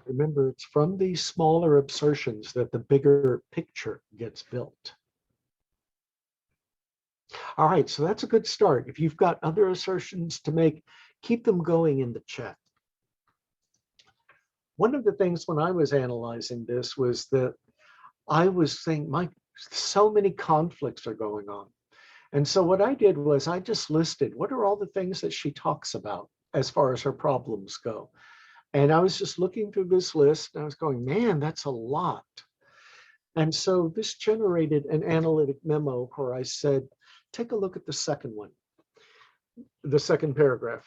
Remember, it's from these smaller assertions that the bigger picture gets built. All right, so that's a good start. If you've got other assertions to make, keep them going in the chat. One of the things when I was analyzing this was that I was thinking, so many conflicts are going on. And so what I did was I just listed, what are all the things that she talks about as far as her problems go? And I was just looking through this list and I was going, man, that's a lot. And so this generated an analytic memo where I said, take a look at the second one, the second paragraph.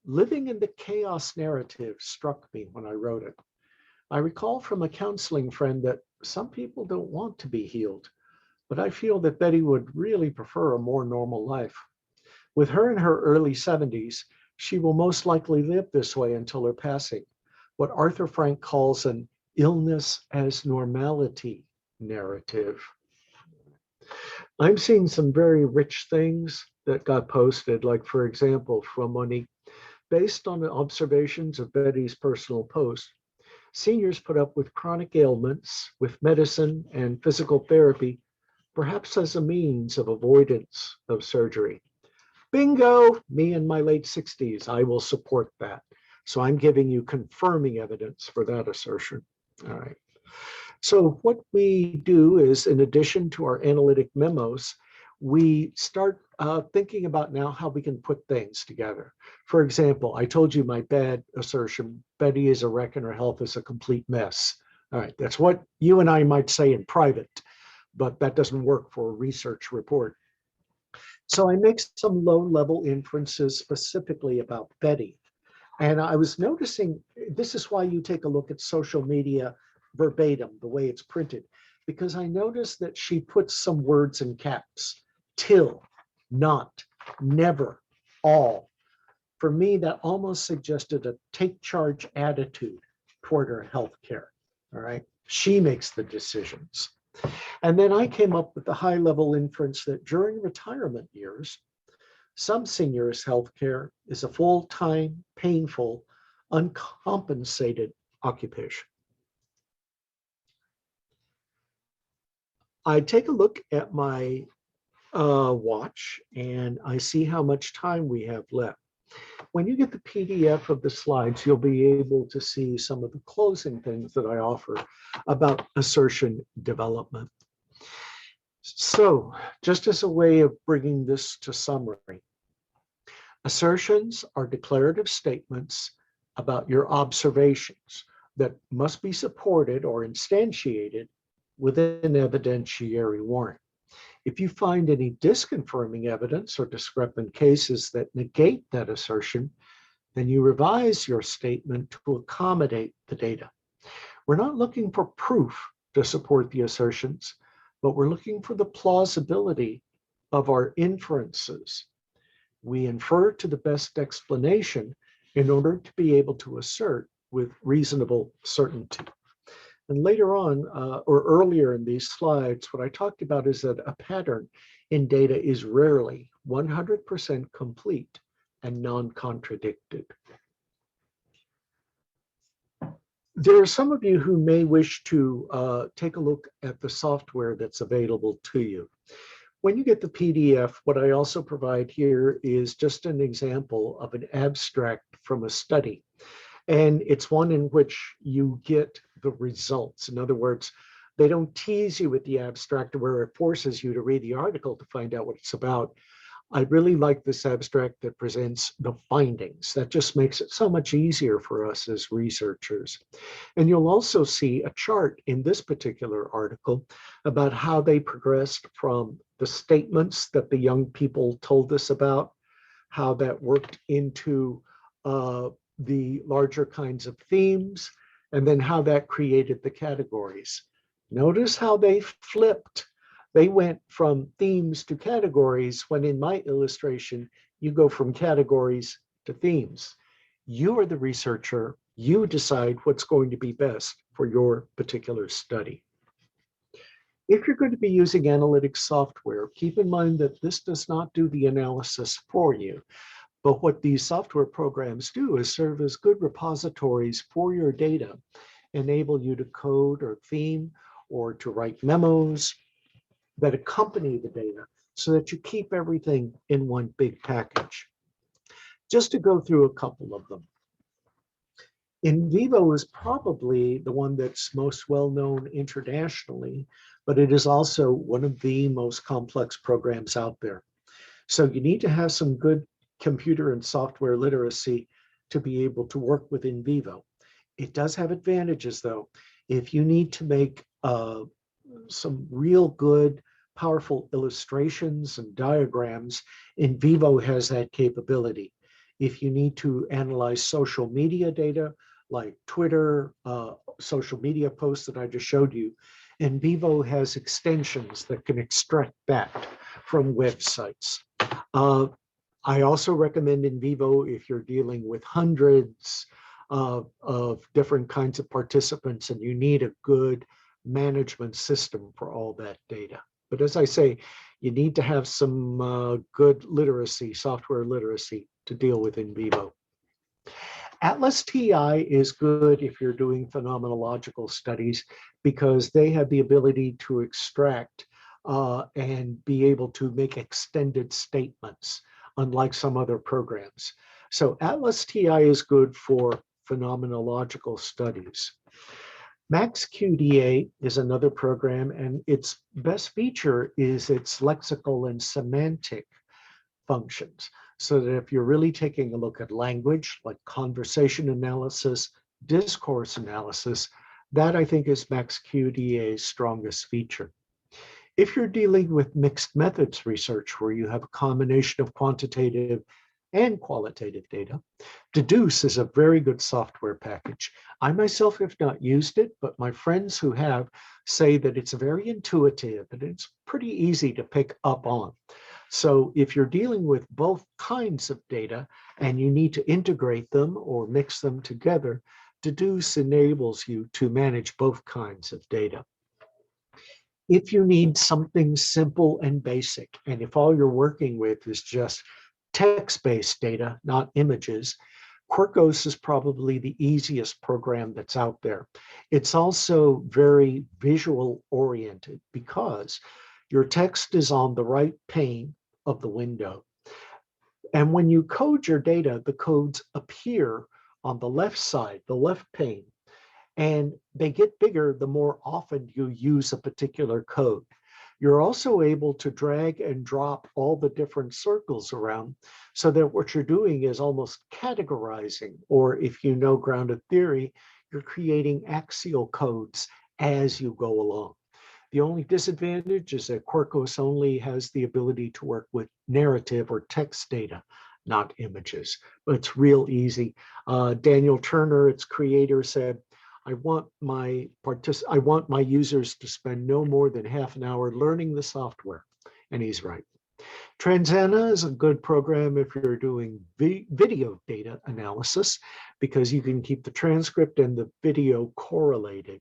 Living in the chaos narrative struck me when I wrote it. I recall from a counseling friend that some people don't want to be healed, but I feel that Betty would really prefer a more normal life. With her in her early 70s, she will most likely live this way until her passing, what Arthur Frank calls an illness as normality narrative. I'm seeing some very rich things that got posted, like for example, from Monique, based on the observations of Betty's personal post, seniors put up with chronic ailments with medicine and physical therapy, perhaps as a means of avoidance of surgery. Bingo, me in my late 60s, I will support that. So I'm giving you confirming evidence for that assertion. All right. So what we do is, in addition to our analytic memos, we start thinking about now how we can put things together. For example, I told you my bad assertion, Betty is a wreck and her health is a complete mess. All right, that's what you and I might say in private, but that doesn't work for a research report. So I make some low-level inferences specifically about Betty. And I was noticing, this is why you take a look at social media verbatim, the way it's printed, because I noticed that she puts some words in caps, till, not, never, all. For me, that almost suggested a take charge attitude toward her healthcare. All right, she makes the decisions. And then I came up with the high level inference that during retirement years, some seniors' healthcare is a full-time, painful, uncompensated occupation. I take a look at my watch and I see how much time we have left. When you get the PDF of the slides, you'll be able to see some of the closing things that I offer about assertion development. So just as a way of bringing this to summary, assertions are declarative statements about your observations that must be supported or instantiated with an evidentiary warrant. If you find any disconfirming evidence or discrepant cases that negate that assertion, Then you revise your statement to accommodate the data. We're not looking for proof to support the assertions, but we're looking for the plausibility of our inferences. We infer to the best explanation in order to be able to assert with reasonable certainty. And later on, or earlier in these slides, what I talked about is that a pattern in data is rarely 100% complete and non-contradicted. There are some of you who may wish to take a look at the software that's available to you. When you get the PDF, what I also provide here is just an example of an abstract from a study. And it's one in which you get the results. In other words, they don't tease you with the abstract where it forces you to read the article to find out what it's about. I really like this abstract that presents the findings. That just makes it so much easier for us as researchers. And you'll also see a chart in this particular article about how they progressed from the statements that the young people told us about, how that worked into the larger kinds of themes, and then how that created the categories. Notice how they flipped. They went from themes to categories, when in my illustration, you go from categories to themes. You are the researcher. You decide what's going to be best for your particular study. If you're going to be using analytics software, keep in mind that this does not do the analysis for you. But what these software programs do is serve as good repositories for your data, enable you to code or theme or to write memos that accompany the data so that you keep everything in one big package. Just to go through a couple of them. NVivo is probably the one that's most well known internationally, but it is also one of the most complex programs out there. So you need to have some good computer and software literacy to be able to work with NVivo. It does have advantages though. If you need to make some real good, powerful illustrations and diagrams, NVivo has that capability. If you need to analyze social media data, like Twitter, social media posts that I just showed you, NVivo has extensions that can extract that from websites. I also recommend NVivo if you're dealing with hundreds of different kinds of participants and you need a good management system for all that data. But as I say, you need to have some good literacy, software literacy to deal with NVivo. Atlas TI is good if you're doing phenomenological studies because they have the ability to extract and be able to make extended statements, unlike some other programs. So Atlas TI is good for phenomenological studies. MaxQDA is another program, and its best feature is its lexical and semantic functions. So that if you're really taking a look at language, like conversation analysis, discourse analysis, that I think is MaxQDA's strongest feature. If you're dealing with mixed methods research, where you have a combination of quantitative and qualitative data, Deduce is a very good software package. I myself have not used it, but my friends who have say that it's very intuitive and it's pretty easy to pick up on. So if you're dealing with both kinds of data and you need to integrate them or mix them together, Deduce enables you to manage both kinds of data. If you need something simple and basic, and if all you're working with is just text-based data, not images, Quirkos is probably the easiest program that's out there. It's also very visual oriented because your text is on the right pane of the window. And when you code your data, the codes appear on the left side, the left pane, and they get bigger the more often you use a particular code. You're also able to drag and drop all the different circles around so that what you're doing is almost categorizing, or if you know grounded theory, you're creating axial codes as you go along. The only disadvantage is that Quirkos only has the ability to work with narrative or text data, not images. But it's real easy. Daniel Turner, its creator, said, I want my users to spend no more than half an hour learning the software. And he's right. Transana is a good program if you're doing video data analysis, because you can keep the transcript and the video correlated.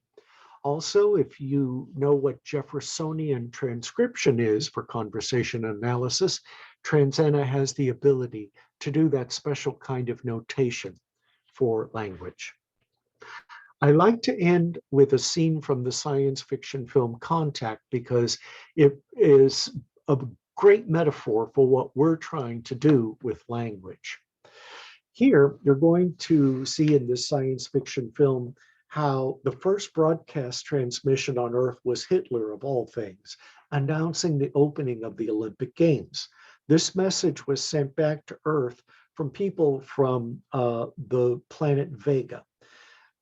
Also, if you know what Jeffersonian transcription is for conversation analysis, Transana has the ability to do that special kind of notation for language. I like to end with a scene from the science fiction film Contact, because it is a great metaphor for what we're trying to do with language. Here, you're going to see in this science fiction film how the first broadcast transmission on Earth was Hitler, of all things, announcing the opening of the Olympic Games. This message was sent back to Earth from people from the planet Vega.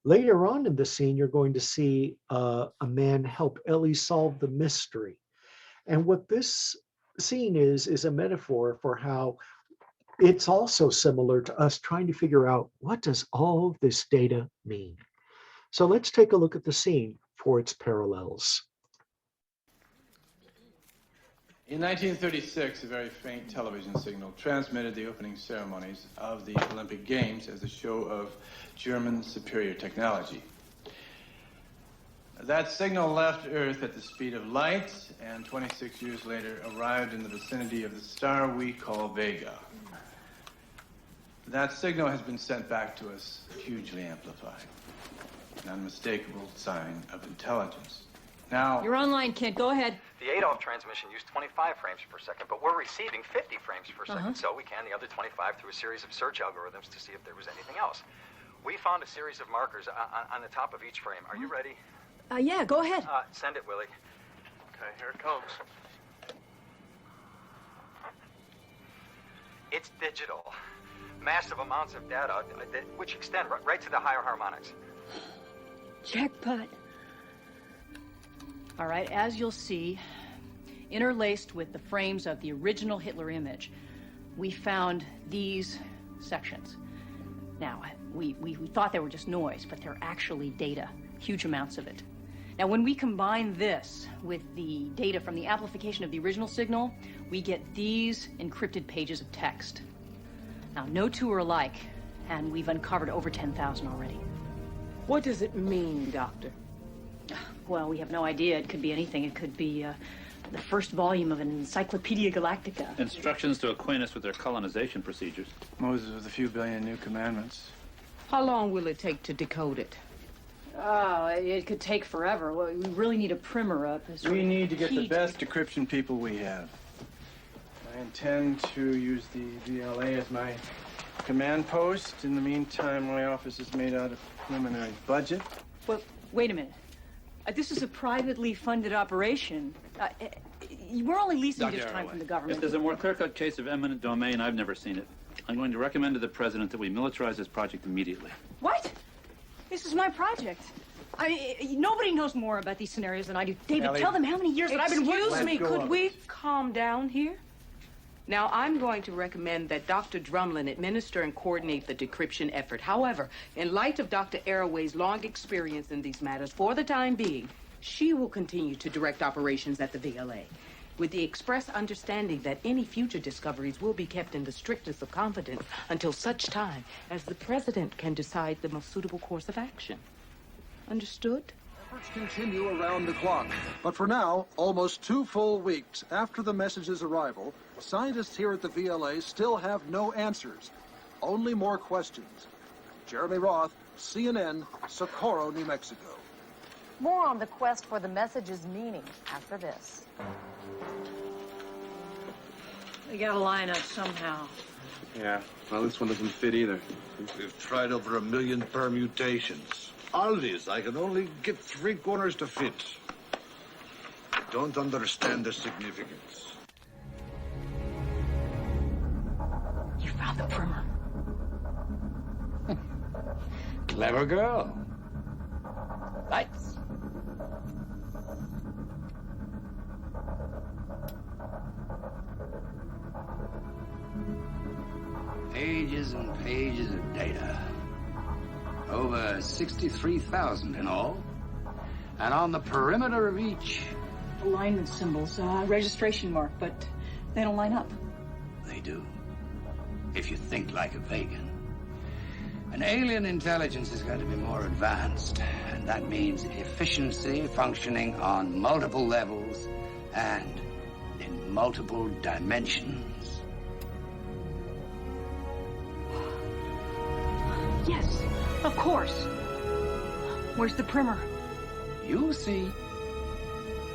Later on in the scene, you're going to see a man help Ellie solve the mystery. And what this scene is a metaphor for how it's also similar to us trying to figure out, what does all of this data mean? So let's take a look at the scene for its parallels. In 1936, a very faint television signal transmitted the opening ceremonies of the Olympic Games as a show of German superior technology. That signal left Earth at the speed of light, and 26 years later arrived in the vicinity of the star we call Vega. That signal has been sent back to us hugely amplified. An unmistakable sign of intelligence. Now, You're online, Kent. Go ahead. The Adolf transmission used 25 frames per second, but we're receiving 50 frames per second, so we can the other 25 through a series of search algorithms to see if there was anything else. We found a series of markers on the top of each frame. Are you ready? Yeah, go ahead. Send it, Willie. Okay, here it comes. It's digital. Massive amounts of data, which extend right to the higher harmonics. Jackpot. All right, as you'll see, interlaced with the frames of the original Hitler image, we found these sections. Now, we thought they were just noise, but they're actually data, huge amounts of it. Now, when we combine this with the data from the amplification of the original signal, we get these encrypted pages of text. Now, no two are alike, and we've uncovered over 10,000 already. What does it mean, Doctor? Well, we have no idea. It could be anything. It could be the first volume of an Encyclopedia Galactica. Instructions to acquaint us with their colonization procedures. Moses with a few billion new commandments. How long will it take to decode it? Oh, it could take forever. Well, we really need a primer up. We need to get the best decryption people we have. I intend to use the VLA as my command post. In the meantime, my office is made out of preliminary budget. Well, wait a minute. This is a privately funded operation. We're only leasing Dr. this time Arroway, from the government. If there's a more clear-cut case of eminent domain, I've never seen it. I'm going to recommend to the president that we militarize this project immediately. What? This is my project. Nobody knows more about these scenarios than I do. David, Ellie. tell them how many years that I've been working. Excuse me, could we calm down here? Now, I'm going to recommend that Dr. Drumlin administer and coordinate the decryption effort. However, in light of Dr. Arroway's long experience in these matters, for the time being, she will continue to direct operations at the VLA, with the express understanding that any future discoveries will be kept in the strictest of confidence until such time as the president can decide the most suitable course of action. Understood? Efforts continue around the clock, but for now, almost 2 full weeks after the message's arrival, scientists here at the VLA still have no answers, only more questions. Jeremy Roth, CNN, Socorro, New Mexico. More on the quest for the message's meaning after this. We gotta line up somehow. Yeah, well, this one doesn't fit either. We've tried over 1 million permutations. All these, I can only get 3 corners to fit. I don't understand the significance. You found the primer. Clever girl. Lights. and pages of data. Over 63,000 in all. And on the perimeter of each... Alignment symbols, registration mark, but they don't line up. They do. If you think like a Vegan. An alien intelligence is going to be more advanced, and that means efficiency functioning on multiple levels and in multiple dimensions. Yes, of course. Where's the primer? You'll see.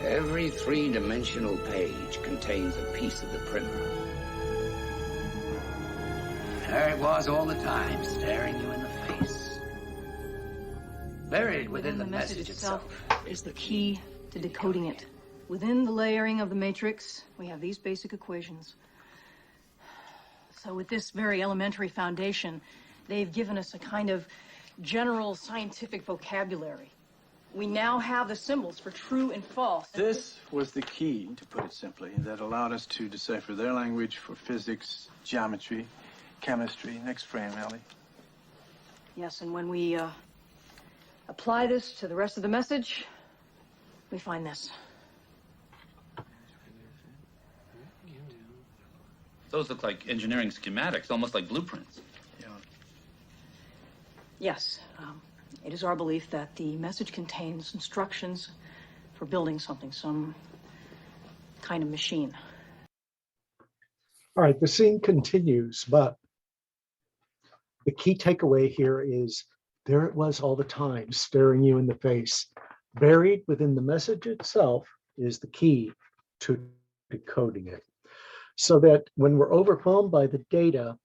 Every three-dimensional page contains a piece of the primer. There it was all the time, staring you in the face. Buried within the message itself is the key to decoding it. Within the layering of the matrix, we have these basic equations. So with this very elementary foundation, they've given us a kind of general scientific vocabulary. We now have the symbols for true and false. This was the key, to put it simply, that allowed us to decipher their language for physics, geometry, chemistry. Next frame, Ellie. Yes, and when we apply this to the rest of the message, we find this. Those look like engineering schematics, almost like blueprints. Yes, it is our belief that the message contains instructions for building something, some kind of machine. All right, the scene continues, but the key takeaway here is there it was all the time, staring you in the face. Buried within the message itself is the key to decoding it. So that when we're overwhelmed by the data,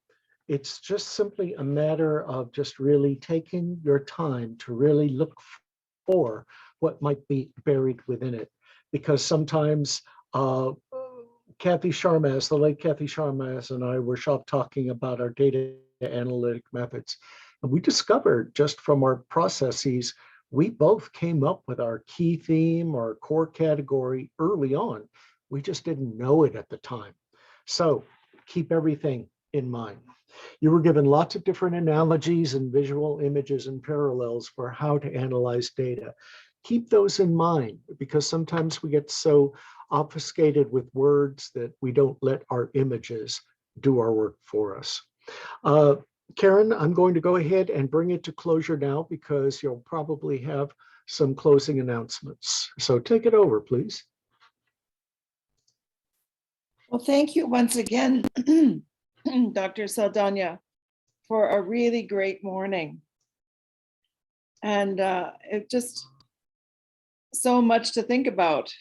it's just simply a matter of just really taking your time to really look for what might be buried within it. Because sometimes Kathy Sharmas, the late Kathy Sharmas, and I were talking about our data analytic methods. And we discovered just from our processes, we both came up with our key theme or core category early on. We just didn't know it at the time. So keep everything in mind. You were given lots of different analogies and visual images and parallels for how to analyze data. Keep those in mind, because sometimes we get so obfuscated with words that we don't let our images do our work for us. Karen, I'm going to go ahead and bring it to closure now, because you'll probably have some closing announcements. So take it over, please. Well, thank you once again, Dr. Saldana, for a really great morning. And it just so much to think about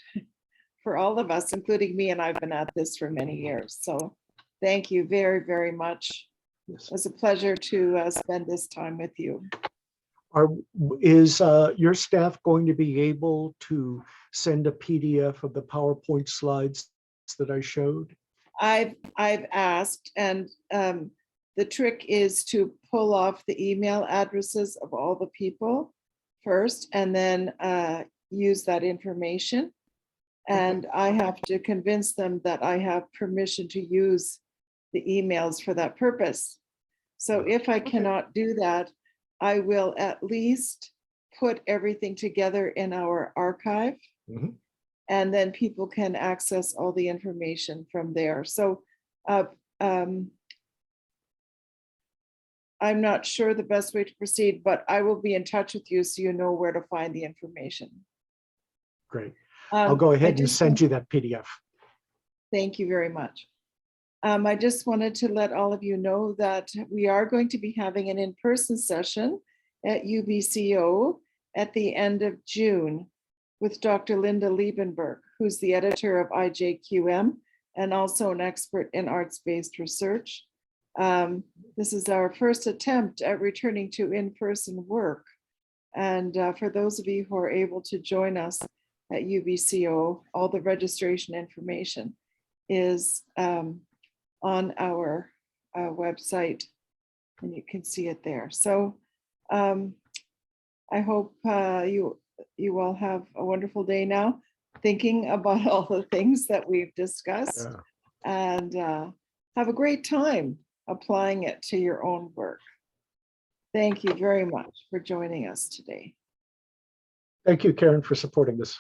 for all of us, including me, and I've been at this for many years. So thank you very, very much. It was a pleasure to spend this time with you. Is your staff going to be able to send a PDF of the PowerPoint slides that I showed? I've asked, and the trick is to pull off the email addresses of all the people first, and then use that information. And I have to convince them that I have permission to use the emails for that purpose. So if I cannot do that, I will at least put everything together in our archive. Mm-hmm. And then people can access all the information from there. So I'm not sure the best way to proceed, but I will be in touch with you so you know where to find the information. Great. I'll go ahead and send you that PDF. Thank you very much. I just wanted to let all of you know that we are going to be having an in-person session at UBCO at the end of June with Dr. Linda Liebenberg, who's the editor of IJQM and also an expert in arts-based research. This is our first attempt at returning to in-person work. And for those of you who are able to join us at UBCO, all the registration information is on our website, and you can see it there. So I hope you all have a wonderful day now, thinking about all the things that we've discussed, and have a great time. applying it to your own work. Thank you very much for joining us today. Thank you, Karen, for supporting this.